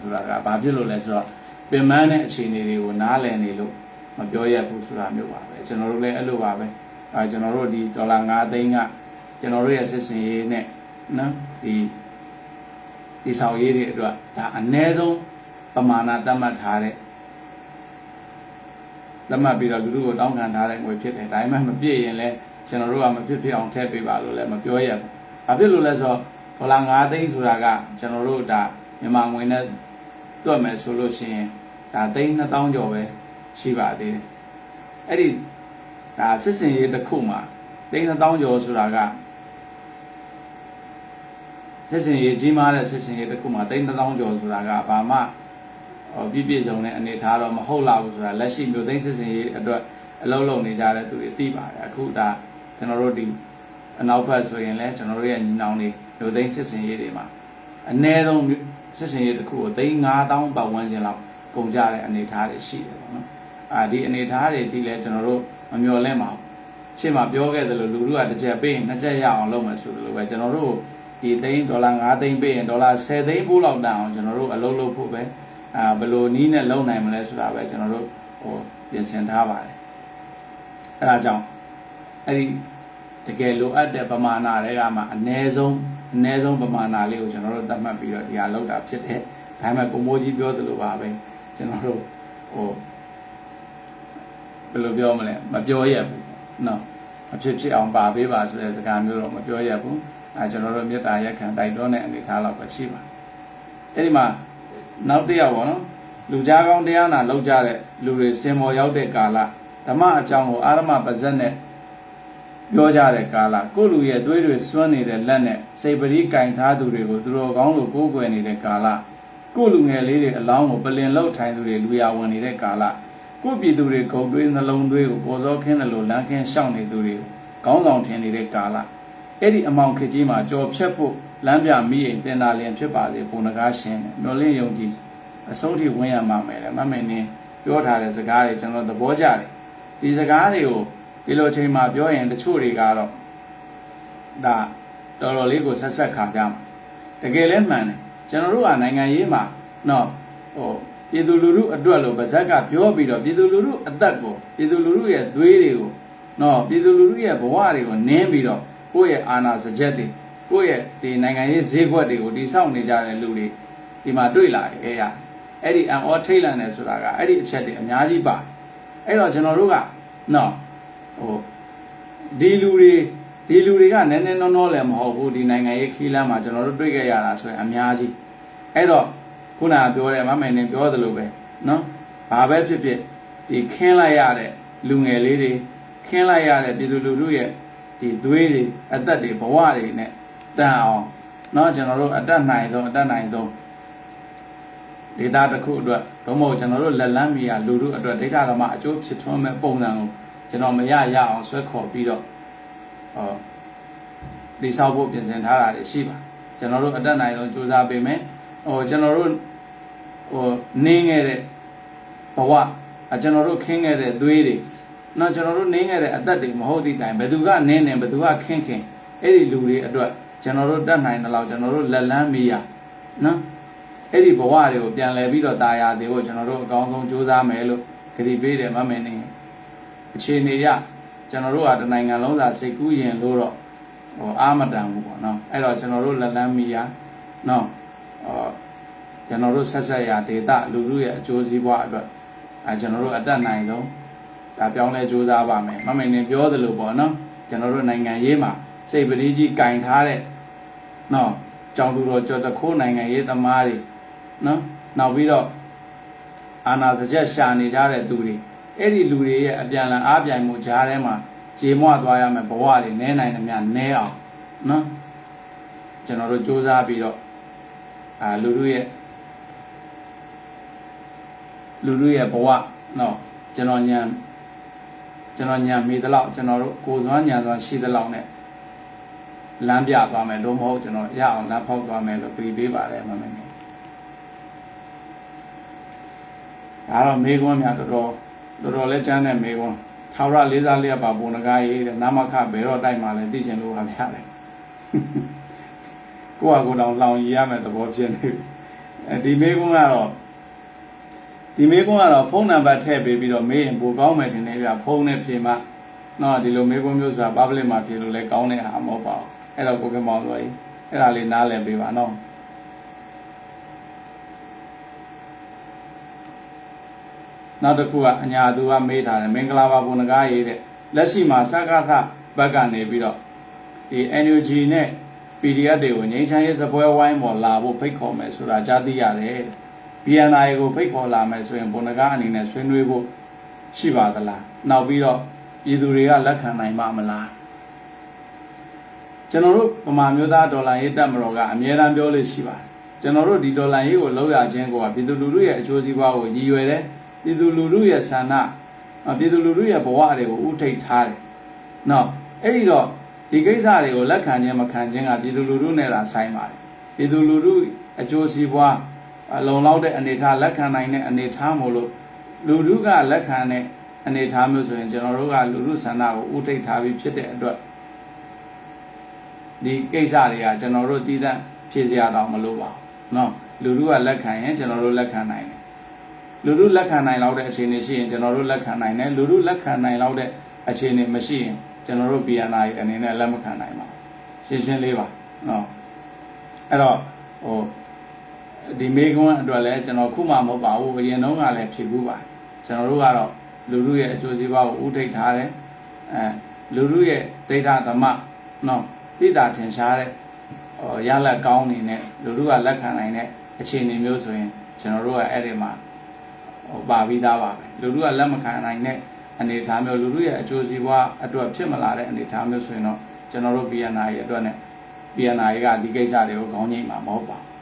[SPEAKER 2] ဆိုတာကဘာဖြစ်လို့လဲဆိုတော့ပင်ပန်းတဲ့အခြေအနေတွေကိုနားလည်နေလို့ မပြောရဘူးဆိုတာမျိုးပါပဲကျွန်တော်တို့လည်းအဲ့လိုပါပဲကျွန်တော်တို့ဒီဒေါ်လာ9သိန်းကကျွန်တော်တို့ရဲ့စစ်စင်ရေးနဲ့နော်ဒီဆောင်ရေးတွေအတွက်ဒါအနည်းဆုံးပမာဏသတ်မှတ်ထားတဲ့သတ်မှတ်ပြီးတော့လူတို့ကိုတောင်းခံထားတဲ့ငွေဖြစ်တယ်ဒါပေမဲ့မပြည့်ရင်လည်းကျွန်တော်တို့ကမဖြစ်အောင်ထည့်ပေးပါလို့လည်းမပြောရဘူးဘာဖြစ်လို့လဲဆိုတော့ဒေါ်လာ9သိန်းဆိုတာကကျွန်တော်တို့ဒါမြန်မာငွေနဲ့တွက်မယ်ဆိုလို့ရှိရင်ဒါသိန်း2000ကျော်ပဲရှိပါသေးတယ်အဲ့ဒီဒါစစ်စင်ရေးတစ်ခုမှာသိန်း2000ကျော်ဆိုတာကစစ်စင်ရေးကြီးမားတဲ့စစ်စင်ရေးတစ်ခုမှာသိန်း2000ကျော်ဆိုတာကဘာမှပြည့်စုံတဲ့အနေထားတော့မဟုတ်လာဘူးဆိုတာလက်ရှိမျိုးသိန်းစစ်စင်ရေးအတွက်အလုံးလုံးနေကြတဲ့သူတွေသိပါတယ်အခုဒါကျွန်တော်တို့ဒီအနောက်ဘက်ဆိုရင်လည်းကျွန်တော်တို့ရဲ့ညီနောင်တွေမျိုးသိန်းစစ်စင်ရေးတွေမှာအနည်းဆုံးစစ်စင်ရေးတစ်ခုကိုသိန်း9000ပတ်ဝန်းကျင်လောက်ကုန်ကြတဲ့အနေထားတွေရှိတယ်ပေါ့နော်ဒီအနေထားတွေဒီလည်းကျွန်တော်တို့မမျှော်လင့်ပါဘူးရှေ့မှာပြောခဲ့သလိုလူတို့ကတစ်ချက်ပေးရင်နှစ်ချက်ရအောင်လုပ်မယ်ဆိုသလိုပဲကျွန်တော်တို့ဒီသိန်းဒေါ်လာ9သိန်းပေးရင်ဒေါ်လာ10သိန်းပို့လောက်တန်အောင်ကျွန်တော်တို့အလုပ်လုပ်ဖို့ပဲဘယ်လိုနည်းနဲ့လုပ်နိုင်မလဲဆိုတာပဲကျွန်တော်တို့ပြင်ဆင်ထားပါတယ်အဲဒါကြောင့်အဲ့ဒီတကယ်လိုအပ်တဲ့ပမာဏတွေကမှအနည်းဆုံးပမာဏလေးကိုကျွန်တော်တို့သတ်မှတ်ပြီးတော့ဒီဟာလောက်တာဖြစ်တယ်ဒါပေမဲ့ကိုမိုးကြီးပြောသလိုပါပဲကျွန်တော်တို့ဘယ်လိုပြောမလဲမပြောရဘူးနော်အဖြစ်အောင်ပါပေးပါဆိုတဲ့စကားမျိုးတော့မပြောရဘူးကျွန်တော်တို့မေတ္တာရက်ခံတိုက်တွန်းတဲ့အနေထားလောက်ပဲရှိပါအဲ့ဒီမှာနောက်တစ်ယောက်ပေါ့နော်လူကြားကောင်းတရားနာလောက်ကြတဲ့လူတွေစင်မော်ရောက်တဲ့ကာလဓမ္မအကြောင်းကိုအာရမပါဇက်နဲ့ပြောကြတဲ့ကာလကိုလူရဲ့သွေးတွေစွန့်နေတဲ့လက်နဲ့စိတ်ပရိကင်ထားသူတွေကိုသူတော်ကောင်းလို့ကိုးကွယ်နေတဲ့ကာလကိုလူငယ်လေးတွေအလောင်းကိုပလင်လောက်ထိုင်သူတွေလူရဝင်နေတဲ့ကာလကိုပြည်သူတွေဂုံတွေးနှလုံးသွေးကိုပေါ်စောခင်းတယ်လို့လမ်းခင်းရှောင်နေသူတွေခေါင်းဆောင်ထင်နေတဲ့ကာလအဲ့ဒီအမောင်ခကြီးမှာကြော်ဖြတ်ဖို့လမ်းပြမိရင်တင်တာလင်ဖြစ်ပါစေပုံနကားရှင်မျောလင့်ယုံကြည်အဆုံးထိဝင်ရမှာမယ်လေမမင်းနင်းပြောထားတဲ့စကားတွေကျွန်တော်သဘောကျတယ်ဒီစကားတွေကိုဒီလိုချိန်မှာပြောရင်တချို့တွေကတော့ဒါတော်တော်လေးကိုဆက်ခါကြမှာတကယ်လဲမှန်တယ်ကျွန်တော်တို့ကနိုင်ငံရေးမှာနော်ပြည်သူလူထုအတွက်လို့ဗဇက်ကပြောပြီးတော့ပြည်သူလူထုအသက်ကိုပြည်သူလူထုရဲ့သွေးတွေကိုနော်ပြည်သူလူထုရဲ့ဘဝတွေကိုနင်းပြီးတော့ကိုယ့်ရဲ့အာဏာစကြက်တွေကိုယ့်ရဲ့ဒီနိုင်ငံရေးဈေးကွက်တွေကိုတိစောက်နေကြတဲ့လူတွေဒီမှာတွေ့လာခဲ့ရအဲ့ဒီအန်အောထိတ်လန့်နေဆိုတာကအဲ့ဒီအချက်တွေအများကြီးပါအဲ့တော့ကျွန်တော်တို့ကနော်ဒီလူတွေကနည်းနည်းနောလည်းမဟုတ်ဘူးဒီနိုင်ငံရေးခီးလမ်းမှာကျွန်တော်တို့တွေ့ခဲ့ရတာဆိုရင်အများကြီးအဲ့တော့ခုနကပြောတဲ့မမယ်နေပြောသလိုပဲနော်ဘာပဲဖြစ်ဖြစ်ဒီခင်းလိုက်ရတဲ့လူငယ်လေးတွေခင်းလိုက်ရတဲ့ပြည်သူလူထုရဲ့ဒီသွေးတွေအသက်တွေဘဝတွေနဲ့တန်အောင်နော်ကျွန်တော်တို့အတက်နိုင်ဆုံးဒေတာတစ်ခုအတွက်တော့မဟုတ်ကျွန်တော်တို့လက်လန်းမီယာလူထုအတွက်ဒိဋ္ဌဓမ္မအကျိုးဖြစ်ထွန်းမဲ့ပုံစံကိုကျွန်တော်မရအောင်ဆွဲခေါ်ပြီးတော့ဒီဆောက်ဖို့ပြင်ဆင်ထားတာတွေရှိပါကျွန်တော်တို့အတက်နိုင်ဆုံးစူးစမ်းပေးမယ်ကျွန်တော်တို့နင်းခဲ့တဲ့ဘဝကျွန်တော်တို့ခင်းခဲ့တဲ့သွေးတွေနော်ကျွန်တော်တို့နင်းခဲ့တဲ့အသက်တွေမဟုတ်သည့်တိုင်ဘယ်သူကနင်းနေဘယ်သူကခင်းအဲ့ဒီလူတွေအတွက်ကျွန်တော်တို့တက်နိုင်တယ်လို့ကျွန်တော်တို့လက်လန်းမီယာနော်အဲ့ဒီဘဝတွေကိုပြန်လည်ပြီးတော့တာယာသေးဖို့ကျွန်တော်တို့အကောင်းဆုံးစူးစမ်းမယ်လို့ကြည်ပေးတယ်မမင်းနေအခြေအနေရကျွန်တော်တို့ကတနိုင်ငံလုံးသာစိတ်ကူးရင်လို့တော့အာမတန်ဘူးပေါ့နော်အဲ့တော့ကျွန်တော်တို့လက်လန်းမီယာနော်ကျွန်တော်တို့ဆက်ရဒေတာလူလူရဲ့အကျိုးစီးပွားအတွက်ကျွန်တော်တို့အတက်နိုင်ဆုံးဒါပြောင်းလဲစူးစမ်းပါမယ်မမင်းနေပြောသလိုပေါ့နော်ကျွန်တော်တို့နိုင်ငံရေးမှာစိတ်ပရိကြီးကင်ထားတဲ့နော်ကြောင်သူတော်ကြော်တခိုးနိုင်ငံရေးသမားတွေနော်နောက်ပြီးတော့အာဏာစကြက်ရှာနေကြတဲ့သူတွေအဲ့ဒီလူတွေရဲ့အပြန်အလှန်အားပြိုင်မှုကြားထဲမှာကြေမွသွားရမယ်ဘဝတွေနဲနိုင်သမျှနဲအောင်နော်ကျွန်တော်တို့စူးစမ်းပြီးတော့လူတို့ရဲ့ဘဝနော်ကျွန်တော်ညံမိသလောက်ကျွန်တော်တို့ကိုယ်စွမ်းညံစွမ်းရှိသလောက်နဲ့လမ်းပြသွားမယ်လို့မဟုတ်ကျွန်တော်ရအောင်လမ်းဖောက်သွားမယ်လို့ပြပေးပါတယ်မမင်းကြီးဒါတော့မေကွန်းများတော်တော်လေးကျမ်းတဲ့မေကွန်းထာဝရလေးစားလျက်ပါပုံနဂါရေးတဲ့နာမခဘယ်တော့တိုက်မှလဲသိချင်လို့ပါဗျာလေကိုယ့်ဟာကိုယ်တောင်လောင်ရည်ရမယ်သဘောဖြစ်နေဒီမေကွန်းကတော့ ဒီမေကွန်းကတော့ဖုန်းနံပါတ်ထည့်ပေးပြီးတော့မေးရင်ပိုကောင်းမယ်ထင်တယ်ဗျဖုန်းနဲ့ဖြေမှနော်ဒီလိုမေကွန်းမျိုးဆိုတာ public မှာဖြေလို့လဲကောင်းတဲ့ဟာမဟုတ်ပါဘူးအဲ့တော့ကိုကမောင်ဆိုရင်အဲ့ဒါလေးနားလည်ပေးပါနော်နောက်တစ်ခုကအညာသူကမေးထားတယ်မင်္ဂလာပါဘုန်းကားရေးတဲ့လက်ရှိမှာစကားခဘက်ကနေပြီးတော့ဒီ NUG နဲ့ PDF တွေကိုငြိမ်းချမ်းရေးစပွဲဝိုင်းပေါ်လာဖို့ဖိတ်ခေါ်မယ်ဆိုတာကြားသိရတယ် BNI ကိုဖိတ်ခေါ်လာမယ်ဆိုရင်ဘုန်းကားအနေနဲ့ဆွေးနွေးဖို့ရှိပါသလားနောက်ပြီးတော့ပြည်သူတွေကလက်ခံနိုင်မှာမလားကျွန်တော်တို့ဗမာမျိုးသားဒေါ်လာရေးတက်မတော်ကအမြဲတမ်းပြောလို့ရှိပါတယ်ကျွန်တော်တို့ဒီဒေါ်လာရေးကိုလောက်ရခြင်းကိုပြည်သူလူထုရဲ့အကျိုးစီးပွားကိုရည်ရွယ်တယ်ပြည်သူလူထုရဲ့ဆန္ဒပြည်သူလူထုရဲ့ဘဝတွေကိုဥထိတ်ထားတယ်နော်အဲ့ဒီတော့ဒီကိစ္စတွေကိုလက်ခံခြင်းမခံခြင်းကပြည်သူလူထုနဲ့လာဆိုင်ပါတယ်ပြည်သူလူထုအကျိုးစီးပွားလုံလောက်တဲ့အနေအထားလက်ခံနိုင်တဲ့အနေအထားမို့လို့လူထုကလက်ခံတဲ့အနေအထားမျိုးဆိုရင်ကျွန်တော်တို့ကလူထုဆန္ဒကိုဥထိတ်ထားပြီးဖြစ်တဲ့အတွက်ဒီကိစ္စတွေကကျွန်တော်တို့တည်တံ့ဖြည့်စရာတော့မလိုပါဘူးเนาะလူထုကလက်ခံရင်ကျွန်တော်တို့လက်ခံနိုင်တယ်လူထုလက်ခံနိုင်လောက်တဲ့အခြေအနေရှိရင်ကျွန်တော်တို့လက်ခံနိုင်တယ်လူထုလက်ခံနိုင်လောက်တဲ့အခြေအနေမရှိရင်ကျွန်တော်တို့ BNI အနေနဲ့လက်မခံနိုင်ပါဘူးရှင်းလေးပါเนาะအဲ့တော့ဒီမေကွန်းအတွက်လည်းကျွန်တော်ခုမှမဟုတ်ပါဘူးအရင်တုန်းကလည်းဖြေဘူးပါကျွန်တော်တို့ကတော့လူထုရဲ့အကျိုးစီးပွားကိုဥထိတ်ထားတယ်လူထုရဲ့ဒိဋ္ဌဓမ္မเนาะသိတာထင်ရှားတဲ့ရလက်ကောင်းနေနဲ့လူထုကလက်ခံနိုင်တဲ့အခြေအနေမျိုးဆိုရင်ကျွန်တော်တို့ကအဲ့ဒီမှာပါပြီးသားပါပဲလူထုကလက်မခံနိုင်တဲ့အနေအထားမျိုးလူထုရဲ့အကျိုးစီးပွားအတွက်ဖြစ်မလာတဲ့အနေအထားမျိုးဆိုရင်တော့ကျွန်တော်တို့ BNI ရဲ့အတွက်နဲ့ BNI ကဒီကိစ္စတွေကိုခေါင်းငိမ့်မှာမဟုတ်ပါဘူး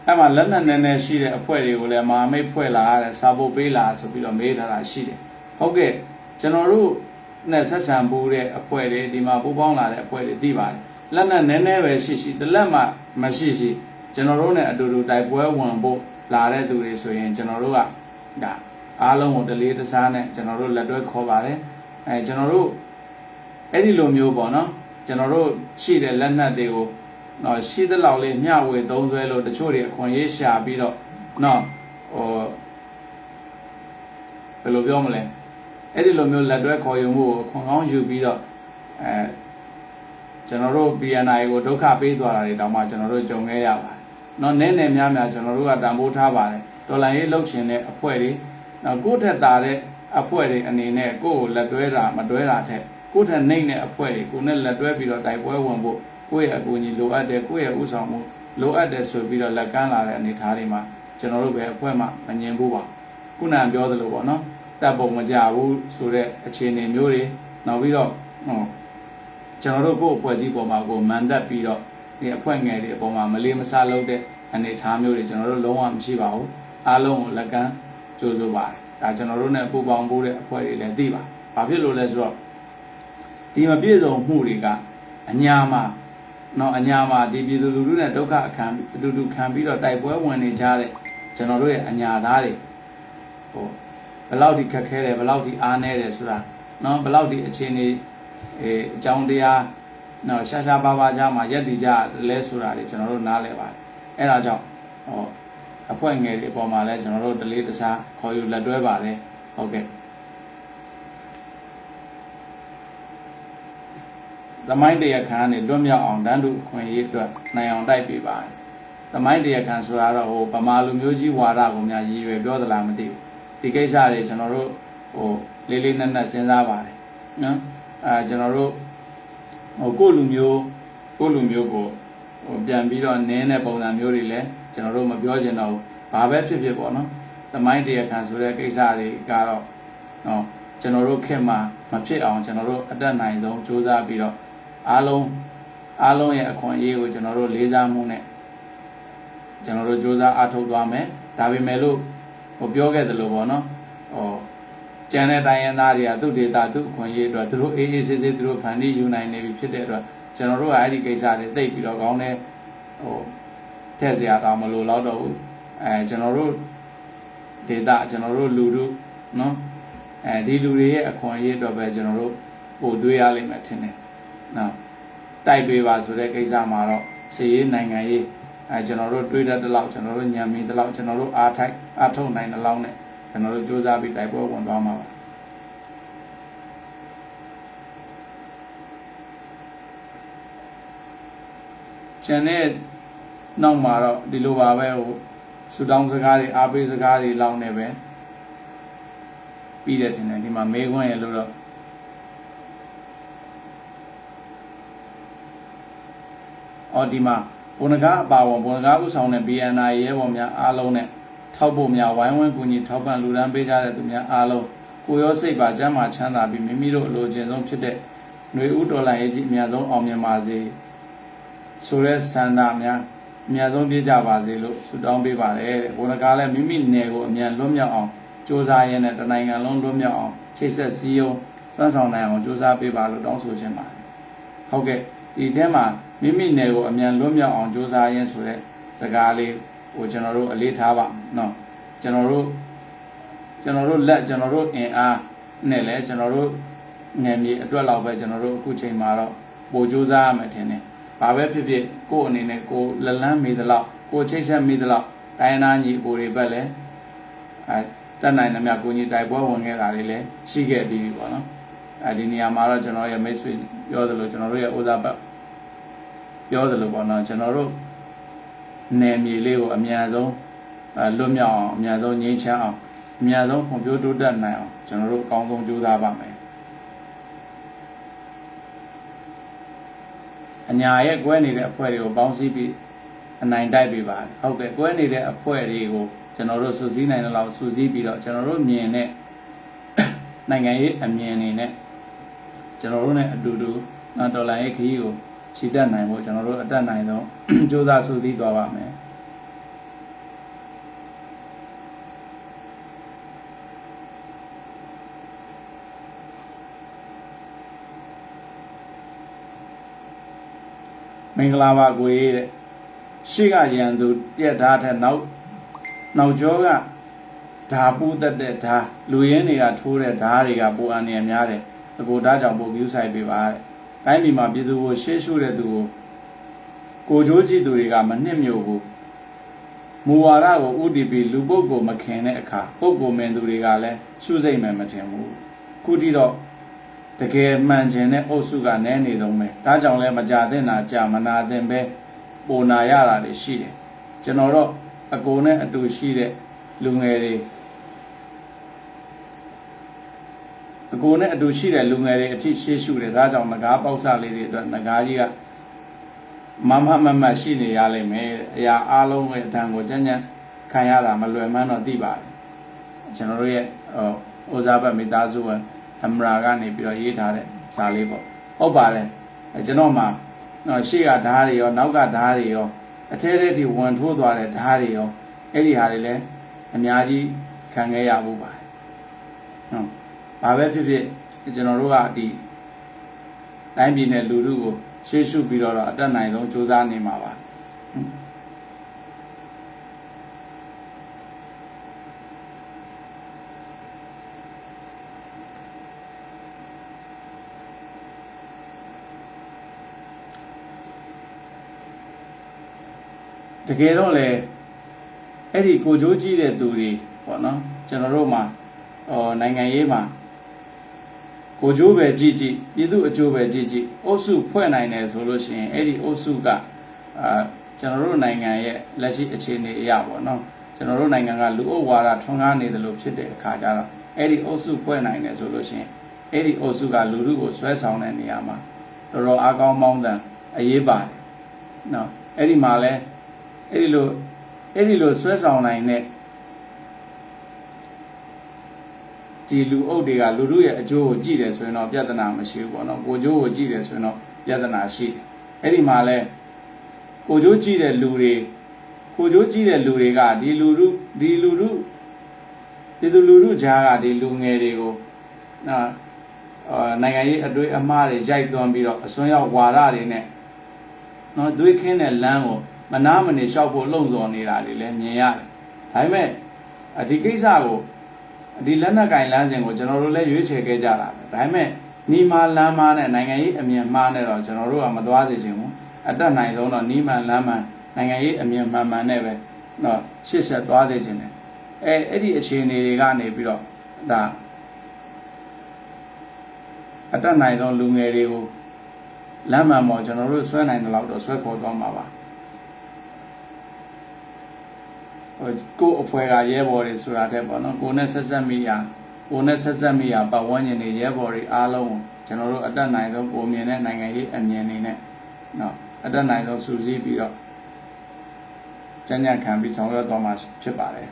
[SPEAKER 2] အဲ့မှာလက်နက်နည်းနည်းရှိတဲ့အဖွဲ့တွေကိုလည်းမဟာမိတ်ဖွဲ့လာရတယ်စာပုတ်ပေးလာဆိုပြီးတော့မေးထားတာရှိတယ်ဟုတ်ကဲ့ကျွန်တော်တို့နဲ့ဆက်ဆံမှုတဲ့အဖွဲ့တွေဒီမှာပူးပေါင်းလာတဲ့အဖွဲ့တွေသိပါတယ်လက်နက်နည်းနည်းပဲရှိတလက်မှမရှိကျွန်တော်တို့နဲ့အတူတူတိုက်ပွဲဝင်ဖို့လာတဲ့သူတွေဆိုရင်ကျွန်တော်တို့ကဒါအားလုံးကိုတလေးတစားနဲ့ကျွန်တော်တို့လက်တွဲခေါ်ပါတယ်ကျွန်တော်တို့အဲ့ဒီလိုမျိုးပေါ့နော်ကျွန်တော်တို့ရှိတဲ့လက်နက်တွေကိုနော်ရှိသလောက်လေးမျှဝေသုံးစွဲလို့တချို့တွေအခွင့်အရေးရှာပြီးတော့နော်ဘယ်လိုပြောမလဲအဲ့ဒီလိုမျိုးလက်တွဲခေါ်ယူမှုကိုခွန်ကောင်းယူပြီးတော့ကျွန်တော်တို့ BNI ကိုဒုက္ခပေးသွားတာတွေတောင်မှကျွန်တော်တို့ကြုံခဲ့ရပါတယ်။နော်နည်းနည်းများကျွန်တော်တို့ကတန်ဖိုးထားပါတယ်။ဒေါ်လာရေးလှုပ်ရှင်တဲ့အဖွဲ့တွေနော်ကိုယ့်ထက်သာတဲ့အဖွဲ့တွေအနေနဲ့ကိုယ့်ကိုလက်တွဲတာမတွဲတာထက်ကိုယ့်ထက်နှိမ့်တဲ့အဖွဲ့တွေကိုနဲ့လက်တွဲပြီးတော့တိုက်ပွဲဝင်ဖို့ကိုယ့်ရဲ့အကူအညီလိုအပ်တယ်ကိုယ့်ရဲ့ဥဆောင်မှုလိုအပ်တယ်ဆိုပြီးတော့လက်ကမ်းလာတဲ့အနေအထားတွေမှာကျွန်တော်တို့ပဲအဖွဲ့မှမငြင်းဘူးပါ။ခုနကပြောသလိုပေါ့နော်တပ်ပုံမကြဘူးဆိုတဲ့အခြေအနေမျိုးတွေနောက်ပြီးတော့ကျွန်တော်တို့ကိုယ့်အဖွဲ့အစည်းပေါ်မှာကိုမန်တက်ပြီးတော့ဒီအဖွဲ့ငယ်တွေအပေါ်မှာမလေးမစားလုပ်တဲ့အနေအထားမျိုးတွေကျွန်တော်တို့လုံးဝမရှိပါဘူးအားလုံးကိုလက်ကမ်းကြိုးစိုးပါတယ်ဒါကျွန်တော်တို့ ਨੇ ပူပေါင်းဖို့တဲ့အဖွဲ့တွေလည်းသိပါဘာဖြစ်လို့လဲဆိုတော့ဒီမပြည့်စုံမှုတွေကအညာမှာဒီပြည်သူလူထုနဲ့ဒုက္ခအတူတူခံပြီးတော့တိုက်ပွဲဝင်နေကြတဲ့ကျွန်တော်တို့ရဲ့အညာသားတွေဘယ်လောက်ထိခက်ခဲတယ်ဘယ်လောက်ထိအားနည်းတယ်ဆိုတာနော်ဘယ်လောက်ထိအခြေအနေအကြောင်းတရားနော်ရှားပါးကြမှာရက်တည်ကြလဲဆိုတာတွေကျွန်တော်တို့နားလည်ပါတယ်အဲ့ဒါကြောင့်အဖွဲ့ငယ်တွေအပေါ်မှာလဲကျွန်တော်တို့တလေးတစားခေါ်ယူလက်တွဲပါတယ်ဟုတ်ကဲ့သမိုင်းတရားခံကနေလွတ်မြောက်အောင်တန်းတူအခွင့်အရေးအတွက်နိုင်အောင်တိုက်ပေးပါတယ်သမိုင်းတရားခံဆိုတာတော့ဗမာလူမျိုးကြီးဝါဒကိုများရည်ရွယ်ပြောသလားမသိဘူးဒီကိစ္စတွေကျွန်တော်တို့လေးလေးနက်နက်စဉ်းစားပါတယ်နော်ကျွန်တော်တို့ကိုယ့်လူမျိုးကိုပြန်ပြီးတော့နင်းတဲ့ပုံစံမျိုးတွေလည်းကျွန်တော်တို့မပြောချင်တော့ဘူးဘာပဲဖြစ်ဖြစ်ပေါ့နော်သမိုင်းတရားခံဆိုတဲ့ကိစ္စတွေကတော့ကျွန်တော်တို့ခင်မှာမဖြစ်အောင်ကျွန်တော်တို့အတက်နိုင်ဆုံးစူးစမ်းပြီးတော့အားလုံးရဲ့အခွင့်အရေးကိုကျွန်တော်တို့လေးစားမှုနဲ့ကျွန်တော်တို့စူးစမ်းအားထုတ်သွားမယ်ဒါပေမဲ့လို့ပြောခဲ့သလိုပေါ့နော်ကျန်တဲ့တိုင်းရင်းသားတွေကသူ့ဒေတာသူ့အခွင့်အရေးအတွက်သူတို့အေးအေးဆေးဆေးသူတို့ဖန်တီးယူနိုင်နေပြီဖြစ်တဲ့အတွက်ကျွန်တော်တို့ကအဲ့ဒီကိစ္စတွေသိပြီးတော့ကောင်းတဲ့ထည့်စရာတောင်မလိုတော့ဘူးကျွန်တော်တို့ဒေတာကျွန်တော်တို့လူထုနော်ဒီလူတွေရဲ့အခွင့်အရေးအတွက်ပဲကျွန်တော်တို့ပို့သွေးရလိမ့်မယ်ထင်တယ်နော်တိုက်ပေးပါဆိုတဲ့ကိစ္စမှာတော့စီရေးနိုင်ငံရေး ကျွန်တော်တို့တွေးတတ်တဲ့လောက်ကျွန်တော်တို့ညံမီတဲ့လောက်ကျွန်တော်တို့အားထုတ်နိုင်တဲ့လောက်နဲ့ကျွန်တော်တို့စူးစမ်းပြီးတိုက်ပွဲဝင်သွားမှာပါကျန်တဲ့နောက်မှာတော့ဒီလိုပါပဲဟိုဆူတောင်းစကားတွေအားပေးစကားတွေလောက်နေပဲပြီးတဲ့တင်တယ်ဒီမှာမေးခွန်းရလို့တော့ဒီမှာဘုံကားအပါဝင်ဘုံကားဥဆောင်တဲ့ BNI ရဲဘော်များအားလုံးနဲ့ထောက်ဖို့များဝိုင်းဝန်းကူညီထောက်ပံ့လူဒန်းပေးကြတဲ့သူများအားလုံးကိုရောစိတ်ပါကျမ်းမာချမ်းသာပြီးမိမိတို့အလိုချင်ဆုံးဖြစ်တဲ့ຫນွေဥတော်လိုင်းရေးကြီးအများဆုံးအောင်မြင်ပါစေဆိုရဲဆန္ဒများအများဆုံးပြည့်ကြပါစေလို့ဆုတောင်းပေးပါတယ်တဲ့ဘုံကားလည်းမိမိနယ်ကိုအမြန်လွတ်မြောက်အောင်စ조사ရင်းနဲ့တနိုင်ငံလုံးလွတ်မြောက်အောင်ချိတ်ဆက်စည်းရုံးသွမ်းဆောင်နိုင်အောင်စ조사ပေးပါလို့တောင်းဆိုချင်ပါတယ်ဟုတ်ကဲ့ဒီထဲမှာမိမိနယ်ကိုအမြန်လွတ်မြောက်အောင်စ조사ရင်းဆိုတဲ့စကားလေးကိုကျွန်တော်တို့အလေးထားပါနော်ကျွန်တော်တို့လက်ကျွန်တော်တို့အင်အားနဲ့လည်းကျွန်တော်တို့ငယ်မြေအတွက်လောက်ပဲကျွန်တော်တို့အခုချိန်မှာတော့ပိုစ조사ရမယ်ထင်တယ်ဘာပဲဖြစ်ဖြစ်ကိုယ့်အနေနဲ့ကိုလက်လန်းမိသလောက်ကိုချိတ်ဆက်မိသလောက်တိုင်းနာညီကိုတွေပဲလဲတက်နိုင်သမျှကိုကြီးတိုက်ပွဲဝင်ခဲ့တာတွေလည်းရှိခဲ့ပြီးပြီပေါ့နော်ဒီနေရာမှာတော့ကျွန်တော်ရဲ့မိတ်ဆွေပြောသလိုကျွန်တော်တို့ရဲ့ဥစားပတ်ပြောသလိုပေါ့နော်ကျွန်တော်တို့နယ်မြေလေးကိုအများဆုံးလွတ်မြောက်အောင်အများဆုံးငြိမ်းချမ်းအောင်အများဆုံးဖွံ့ဖြိုးတိုးတက်နိုင်အောင်ကျွန်တော်တို့အကောင်းဆုံးကြိုးစားပါမယ်အညာရဲ့ကွဲနေတဲ့အဖွဲ့တွေကိုပေါင်းစည်းပြီးအနိုင်တိုက်ပေးပါဟုတ်ကဲ့ကွဲနေတဲ့အဖွဲ့တွေကိုကျွန်တော်တို့စုစည်းနိုင်တဲ့လောက်စုစည်းပြီးတော့ကျွန်တော်တို့မြင်တဲ့နိုင်ငံရေးအမြင်နေနဲ့ကျွန်တော်တို့ ਨੇ အတူတူဒေါ်လာရဲ့ခရီးကိုခြိတက်နိုင်ဖို့ကျွန်တော်တို့အတက်နိုင်ဆုံးစူးစမ်းစုစည်းသွားပါမယ်မင်္ဂလာပါကိုရေးတဲ့ရှေ့ကရန်သူပြက်ထားတဲ့နောက်ကျောကဓာပူးသက်တဲ့ဓာလူရင်းတွေကထိုးတဲ့ဓာတွေကပိုအန်နေများတယ်အကိုဓာကြောင့်ပိုကူးဆိုင်ပေးပါတဲ့တိုင်းပြည်မှာပြည်သူကိုရှေ့ရှုတဲ့သူကိုကြိုးကြည့်သူတွေကမနှစ်မြို့ဘူးမူဝါဒကို UDP လူပုဂ္ဂိုလ်မခင်တဲ့အခါပုဂ္ဂိုလ်မင်းသူတွေကလည်းရှုစိတ်မှမထင်ဘူးခုထိတော့တကယ်မှန်ချင်တဲ့အုပ်စုကနဲနေတော့မယ်ဒါကြောင့်လဲမကြသင့်တာကြာမနာသင့်ပဲပိုနာရတာတွေရှိတယ်ကျွန်တော်တော့အကိုနဲ့အတူရှိတဲ့လူငယ်တွေအကိုနဲ့အတူရှိတဲ့လူငယ်တွေအထိရှေ့ရှုတယ်ဒါကြောင့်ငကားပေါက်စလေးတွေအတွက်ငကားကြီးကမမရှိနေရလိမ့်မယ်အရာအားလုံးရဲ့အတန်ကိုကြမ်းကြမ်းခံရတာမလွယ်မှန်းတော့သိပါတယ်ကျွန်တော်တို့ရဲ့ဩဇာဘတ်မိသားစုဝင်အမရာကနေပြီးတော့ရေးထားတဲ့စာလေးပေါ့ဟုတ်ပါတယ်ကျွန်တော်မှရှေ့ကဓာတ်တွေရောနောက်ကဓာတ်တွေရောအထဲထဲထိဝင်ထိုးသွားတဲ့ဓာတ်တွေရောအဲ့ဒီဟာတွေလည်းအများကြီးခံခဲ့ရဖို့ပါတယ်ဟုတ်ဘာပဲဖြစ်ဖြစ်ကျွန်တော်တို့ကဒီတိုင်းပြည်နဲ့လူထုကိုရှေ့ရှုပြီးတော့အတက်နိုင်ဆုံးစူးစမ်းနေမှာပါတကယ်တော့လေအဲ့ဒီကိုကြိုးကြည့်တဲ့သူတွေပေါ့နော်ကျွန်တော်တို့မှာနိုင်ငံရေးမှာကိုကြိုးပဲကြည့်ပြည်သူအကျိုးပဲကြည့်အုပ်စုဖွဲ့နိုင်တယ်ဆိုလို့ရှိရင်အဲ့ဒီအုပ်စုကကျွန်တော်တို့နိုင်ငံရဲ့လက်ရှိအခြေအနေအရာပေါ့နော်ကျွန်တော်တို့နိုင်ငံကလူအုပ်ဝါဒထွန်းကားနေတယ်လို့ဖြစ်တဲ့အခါကျတော့အဲ့ဒီအုပ်စုဖွဲ့နိုင်တယ်ဆိုလို့ရှိရင်အဲ့ဒီအုပ်စုကလူထုကိုဆွဲဆောင်တဲ့နေရာမှာတော်တော်အားကောင်းမောင်းတန်အရေးပါတယ်နော်အဲ့ဒီမှာလဲအဲ့ဒီလိုဆွဲဆောင်နိုင်တဲ့ဒီလူအုပ်တွေကလူတို့ရဲ့အကျိုးကိုကြည့်တယ်ဆိုရင်တော့ပြဿနာမရှိဘူးပေါ့နော်ကိုကျိုးကိုကြည့်တယ်ဆိုရင်တော့ပြဿနာရှိတယ်အဲ့ဒီမှာလဲကိုကျိုးကြည့်တဲ့လူတွေကဒီလူထုကြားကဒီလူငယ်တွေကိုနိုင်ငံရေးအတွေ့အမှားတွေရိုက်သွန်းပြီးတော့အစွန်းရောက်ဝါဒတွေနဲ့နော်သွေးခင်းတဲ့လမ်းကိုမနာမနေလျှောက်ဖို့လုံဆော်နေတာတွေလည်းမြင်ရတယ်ဒါပေမဲ့ဒီကိစ္စကိုဒီလက်နက်ကင်လမ်းစဉ်ကိုကျွန်တော်တို့လည်းရွေးချယ်ခဲ့ကြတာပဲဒါပေမဲ့နီမာလမ်းမားနဲ့နိုင်ငံရေးအမြင်မှားနဲ့တော့ကျွန်တော်တို့ကမသွားစေချင်ဘူးအတက်နိုင်ဆုံးတော့နီမန်လမ်းမှန် နိုင်ငံရေးအမြင်မှန်မှန်နဲ့ပဲနော်ရှေ့ဆက်သွားသေးခြင်းတယ်အဲ့ဒီအခြေအနေတွေကနေပြီးတော့ဒါအတက်နိုင်သောလူငယ်တွေကိုလမ်းမှန်ပေါ်ကျွန်တော်တို့ဆွဲနိုင်တဲ့လောက်တော့ဆွဲခေါ်သွားမှာပါကိုယ့်အဖွဲ့ကရဲဘော်တွေဆိုတာတဲ့ပေါ့နော်ကိုယ်နဲ့ဆက်ဆက်မိရာပတ်ဝန်းကျင်တွေရဲဘော်တွေအားလုံးကိုကျွန်တော်တို့အတက်နိုင်ဆုံးပုံမြင်တဲ့နိုင်ငံရေးအမြင်တွေနဲ့နော်အတက်နိုင်ဆုံးစူးစီးပြီးတော့ကြံ့ကြံ့ခံပြီးဆောင်ရွက်သွားမှာဖြစ်ပါတယ်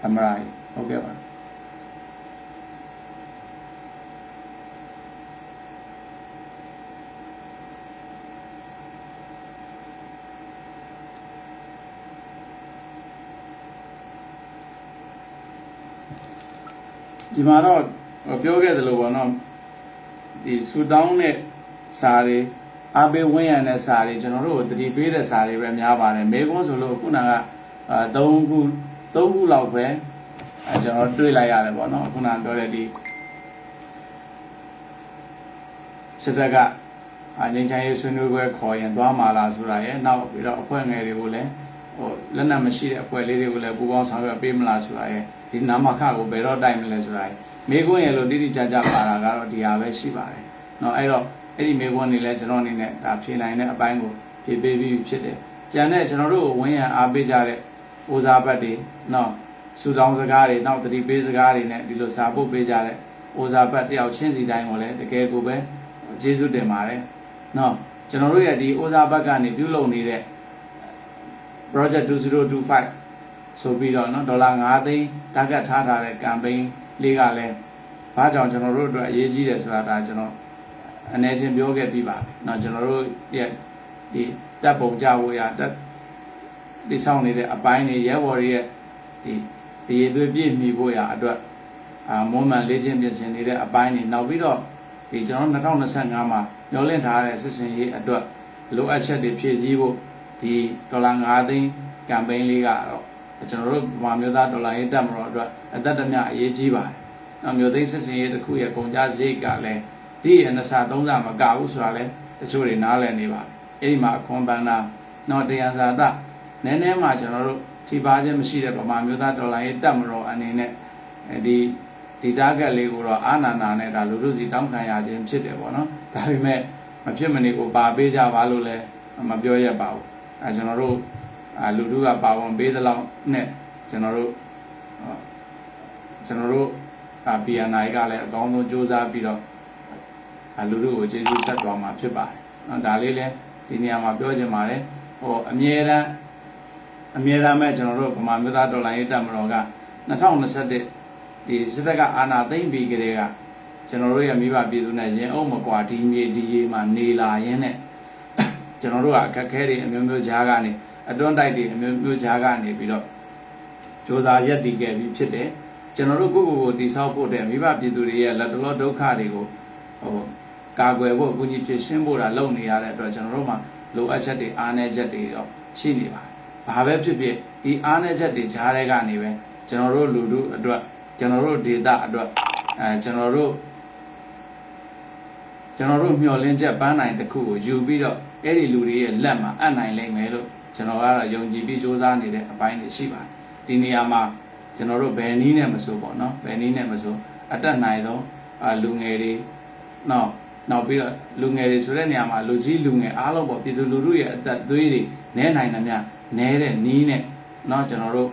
[SPEAKER 2] အမရာကြီးဟုတ်ကဲ့ပါဒီမှာတော့ပြောခဲ့သလိုပေါ့နော်ဒီဆူတောင်းတဲ့စာတွေအပေးဝင်းရံတဲ့စာတွေကျွန်တော်တို့တတိပေးတဲ့စာတွေပဲများပါတယ်မေကွန်းဆိုလို့ခုနက3ခုလောက်ပဲကျွန်တော်တွေ့လိုက်ရတယ်ပေါ့နော်ခုနပြောတဲ့ဒီစစ်တပ်ကအငြိမ်းချမ်းရေးဆွေးနွေးပွဲခေါ်ရင်သွားမှာလားဆိုတာရဲ့နောက်ပြီးတော့အဖွဲ့ငယ်တွေကိုလည်းလက်နက်မရှိတဲ့အဖွဲ့လေးတွေကိုလည်းပူးပေါင်းဆောင်ရွက်ပေးမလားဆိုတာရဲ့ဒီနာမခကိုဘယ်တော့တိုက်မလဲဆိုတာရဲ့မေကွန်းရဲ့လို့တိတိကျကျပါတာကတော့ဒီဟာပဲရှိပါတယ်เนาะအဲ့တော့အဲ့ဒီမေကွန်းတွေလည်းကျွန်တော်အနေနဲ့ဒါဖြေနိုင်တဲ့အပိုင်းကိုဖြေပေးပြီးဖြစ်တယ်ကြံတဲ့ကျွန်တော်တို့ဝင်းရံအားပေးကြတဲ့ဦးစားပတ်တွေเนาะစူတောင်းစကားတွေနောက်တတိပေးစကားတွေနဲ့ဒီလိုစာပို့ပေးကြတဲ့ဦးစားပတ်တယောက်ချင်းစီတိုင်းကိုလည်းတကယ်ကိုပဲကျေးဇူးတင်ပါတယ်เนาะကျွန်တော်တို့ရဲ့ဒီဦးစားပတ်ကနေပြုလုပ်နေတဲ့ project 2025ဆိုပြီးတော့เนาะဒေါ်လာ9သိန်းတာဂက်ထားထားတဲ့ campaign လေးကလည်းဘာကြောင့်ကျွန်တော်တို့အတွက်အရေးကြီးတယ်ဆိုတာဒါကျွန်တော်အနေချင်းပြောခဲ့ပြီးပါเนาะကျွန်တော်တို့ရဲ့ဒီတပ်ပုံကြဖို့ရတပ်ဒီဆောင်နေတဲ့အပိုင်းတွေရဲဘော်တွေရဲ့ဒီရေသွေးပြည့်မီဖို့ရအတွက်မွမ်းမံလေးချင်းပြင်ဆင်နေတဲ့အပိုင်းတွေနောက်ပြီးတော့ဒီကျွန်တော်2025မှာညှော်လင့်ထားတဲ့စစ်စင်ရေးအတွက်လိုအပ်ချက်တွေဖြည့်ဆည်းဖို့ဒီဒေါ်လာ9သိန်း campaign လေးကတော့ကျွန်တော်တို့ဗမာမျိုးသားဒေါ်လာရေးတက်မတော်အတွက်အသက်တမျှအရေးကြီးပါတယ်။နောက်မျိုးသိန်းစစ်စင်ရေးတစ်ခုရဲ့ကုန်ကြစရိတ်ကလည်းဒီရဲ့2ဆ3ဆမကဘူးဆိုတာလည်းတချို့တွေနားလည်နေပါအဲ့ဒီမှာအခွန်ပန်းတာနောက်တရားစာတနည်းနည်းမှကျွန်တော်တို့ထိပါခြင်းမရှိတဲ့ဗမာမျိုးသားဒေါ်လာရေးတက်မတော်အနေနဲ့ဒီ target လေးကိုတော့အာနာနာနဲ့ဒါလူလူစီတောင်းခံရခြင်းဖြစ်တယ်ပေါ့နော်ဒါပေမဲ့မဖြစ်မနေကိုပါပေးကြပါလို့လည်းမပြောရပါဘူးကျွန်တော်တို့လူလူကပါဝင်ပေးသလောက်နဲ့ကျွန်တော်တို့ BNI ကလည်းအကောင်းဆုံးစူးစမ်းပြီးတော့လူလူကိုကျေးဇူးဆက်သွားမှာဖြစ်ပါတယ်။နော်ဒါလေးလည်းဒီနေရာမှာပြောချင်ပါတယ်။အမြဲတမ်းမဲ့ကျွန်တော်တို့ဗမာမျိုးသားဒေါ်လာရေးတက်မတော်က2021ဒီစစ်တပ်ကအာဏာသိမ်းပြီးကြတဲ့ကကျွန်တော်တို့ရဲ့မိဘပြည်သူနဲ့ရင်အုပ်မကွာဒီမြေဒီရေမှာနေလာရင်းနဲ့ကျွန်တော်တို့ကအခက်ခဲတွေအမျိုးမျိုးကြားကနေအတွန်းတိုက်တွေအမျိုးမျိုးကြားကနေပြီးတော့စ조사ရက်တည်ခဲ့ပြီးဖြစ်တယ်ကျွန်တော်တို့ကိုတိဆောက်ဖို့တဲ့မိဘပြည်သူတွေရဲ့လက်တော်ဒုက္ခတွေကိုကာကွယ်ဖို့အကူအညီဖြည့်ရှင်းဖို့တာလုပ်နေရတဲ့အတွက်ကျွန်တော်တို့မှာလိုအပ်ချက်တွေအားနည်းချက်တွေတော့ရှိနေပါတယ်။ဘာပဲဖြစ်ဖြစ်ဒီအားနည်းချက်တွေကြားထဲကနေပဲကျွန်တော်တို့လူထုအတွက်ကျွန်တော်တို့ဒေတာအတွက်ကျွန်တော်တို့မျှော်လင့်ချက်ပန်းနိုင်တစ်ခုကိုယူပြီးတော့အဲ့ဒီလူတွေရဲ့လက်မှာအပ်နိုင်လိမ့်မယ်လို့ကျွန်တော်ကတော့ယုံကြည်ပြီးစူးစမ်းနေတဲ့အပိုင်းတွေရှိပါတယ်။ဒီနေရာမှာကျွန်တော်တို့ဘယ်နည်းနဲ့မဆိုပေါ့နော်ဘယ်နည်းနဲ့မဆိုအတက်နိုင်သောလူငယ်တွေနောက်ပြီးတော့လူငယ်တွေဆိုတဲ့နေရာမှာလူကြီးလူငယ်အားလုံးပေါ့ပြည်သူလူထုရဲ့အသက်သွေးတွေနဲနိုင်သမျှနဲတဲ့နီးနဲ့ကျွန်တော်တို့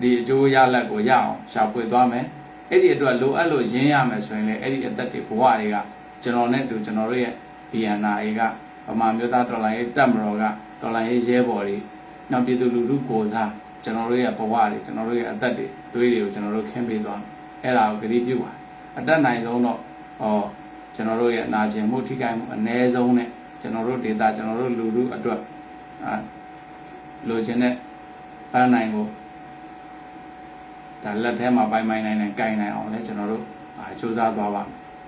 [SPEAKER 2] ဒီအကျိုးရလဒ်ကိုရအောင်ရှာဖွေသွားမယ်အဲ့ဒီအတွက်လိုအပ်လို့ရင်းရမယ်ဆိုရင်လည်းအဲ့ဒီအသက်တွေဘဝတွေကကျွန်တော်နဲ့တူကျွန်တော်တို့ရဲ့ BNI ကဗမာမျိုးသားဒေါ်လာရေးတက်မတော်ကဒေါ်လာရေးရဲဘော်တွေနောက်ပြည်သူလူထုကိုစားကျွန်တော်တို့ရဲ့ဘဝတွေကျွန်တော်တို့ရဲ့အသက်တွေသွေးတွေကိုကျွန်တော်တို့ခင်းပေးသွားမယ်အဲ့ဒါကိုဂရုပြုပါအတက်နိုင်ဆုံးတော့ကျွန်တော်တို့ရဲ့နာကျင်မှုထိခိုက်မှုအ ਨੇ ဆုံးနဲ့ကျွန်တော်တို့ဒေတာကျွန်တော်တို့လူထုအတွက်လိုချင်တဲ့ပန်းနိုင်ကိုဒါလက်ထဲမှာပိုင်နိုင်ကင်နိုင်အောင်လဲကျွန်တော်တို့စူးစမ်းသွားပါ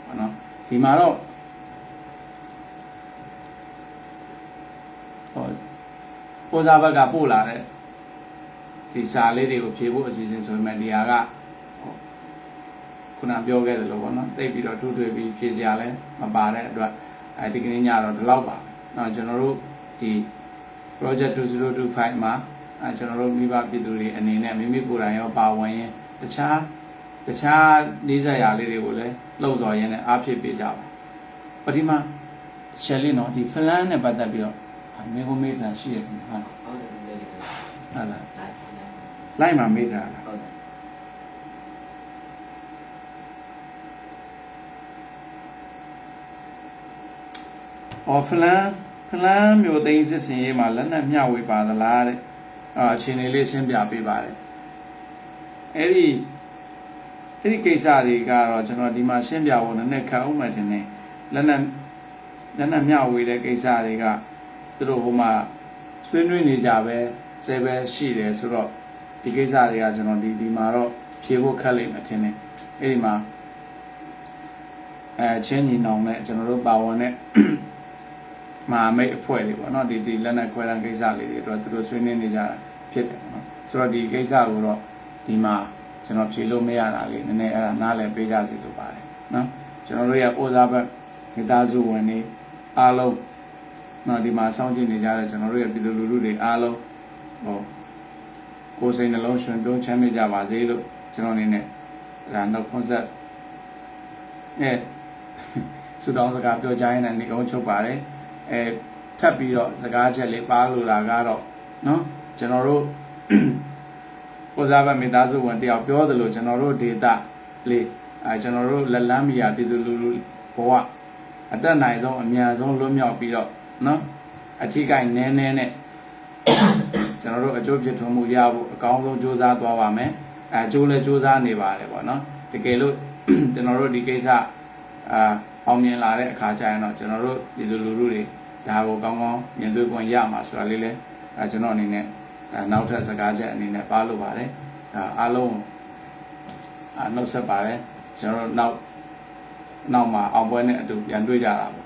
[SPEAKER 2] မယ်နော်ဒီမှာတော့ပိုးစားဘက်ကပို့လာတဲ့ဒီစာလေးတွေကိုဖြေဖို့အစီအစဉ်ဆိုပေမဲ့ဒီဟာကခုနပြောခဲ့သလိုပေါ့နော်တိတ်ပြီးတော့ထူးထွေပြီးဖြေကြလဲမပါတဲ့အတွက်ဒီကနေ့ညတော့ဒီလောက်ပါနော်ကျွန်တော်တို့ဒီ project 2025မှာကျွန်တော်တို့မိဘပြည်သူတွေအနေနဲ့မိမိကိုယ်တိုင်ရောပါဝင်ရင်တခြားနေဆက်ရာလေးတွေကိုလည်းလှုပ်ဆော်ရင်းနဲ့အားဖြစ်ပေးကြပါပထမချက်လေးနော်ဒီဖလန်းနဲ့ပတ်သက်ပြီးတော့မင်းကိုမေးတာရှိရတယ်ဟုတ်လား
[SPEAKER 1] ဟုတ်တယ်လေ
[SPEAKER 2] ဟုတ်လား
[SPEAKER 1] လိုက်
[SPEAKER 2] လိုက်မှမေးတာလား
[SPEAKER 1] ဟုတ်တယ်
[SPEAKER 2] အော်ဖလန်းမျိုးသိန်းစစ်စင်ရေးမှာလက်နက်မျှဝေပါသလားတဲ့အခြေအနေလေးရှင်းပြပေးပါတယ်အဲ့ဒီကိစ္စတွေကတော့ကျွန်တော်ဒီမှာရှင်းပြဖို့နည်းနည်းခက်အောင်မှထင်တယ်လက်နက်မျှဝေတဲ့ကိစ္စတွေကသူတို့ဟိုမှာဆွေးနွေးနေကြပဲဆဲပဲရှိတယ်ဆိုတော့ဒီကိစ္စတွေကကျွန်တော်ဒီမှာတော့ဖြေဖို့ခက်လိမ့်မယ်ထင်တယ်အဲ့ဒီမှာချင်းညီနောင်နဲ့ကျွန်တော်တို့ပါဝင်တဲ့မဟာမိတ်အဖွဲ့တွေပေါ့နော်ဒီလက်နက်ခွဲတန်းကိစ္စလေးတွေတော့သူတို့ဆွေးနွေးနေကြတာဖြစ်တယ်ပေါ့နော်ဆိုတော့ဒီကိစ္စကိုတော့ဒီမှာကျွန်တော်ဖြေလို့မရတာလေးနည်းနည်းအဲ့ဒါနားလည်ပေးကြစီလို့ပါတယ်နော်ကျွန်တော်တို့ရဲ့အိုးစားဘက်မိသားစုဝင်တွေအားလုံးနော်ဒီမှာစောင့်ကြည့်နေကြတဲ့ကျွန်တော်တို့ရဲ့ပြည်သူလူထုတွေအားလုံးဟိုကိုယ်စိတ်နှလုံးရှင်ပြုံးချမ်းမြေ့ကြပါစေလို့ကျွန်တော်အနေနဲ့ဒါနောက်ကွန်ဆက်ဆုတောင်းစကားပြောကြရင်လည်းဒီကုန်းချုပ်ပါတယ်ထပ်ပြီးတော့စကားချက်လေးပါလို့လာကတော့နော်ကျွန်တော်တို့ကိုစားဘမိသားစုဝင်တယောက်ပြောသလိုကျွန်တော်တို့ဒေတာလေးကျွန်တော်တို့လက်လန်းမီယာပြည်သူလူထုဘဝအတက်နိုင်ဆုံးအများဆုံးလွတ်မြောက်ပြီးတော့နော်အထီးကိုင်းနည်းနဲ့ကျွန်တော်တို့အကျိုးဖြစ်ထွန်းမှုရဖို့အကောင်းဆုံးစူးစမ်းသွားပါမယ်အကျိုးလည်းစူးစမ်းနေပါတယ်ပေါ့နော်တကယ်လို့ကျွန်တော်တို့ဒီကိစ္စအောင်မြင်လာတဲ့အခါကျရင်တော့ကျွန်တော်တို့ပြည်သူလူထုတွေဒါကိုကောင်းကောင်းမြင်တွေ့ခွင့်ရမှာဆိုတာလေးလဲကျွန်တော်အနေနဲ့နောက်ထပ်စကားချက်အနေနဲ့ပါလို့ပါတယ်အားလုံးနှုတ်ဆက်ပါတယ်ကျွန်တော်တို့နောက်မှာအောင်ပွဲနဲ့အတူပြန်တွေ့ကြတာပေါ့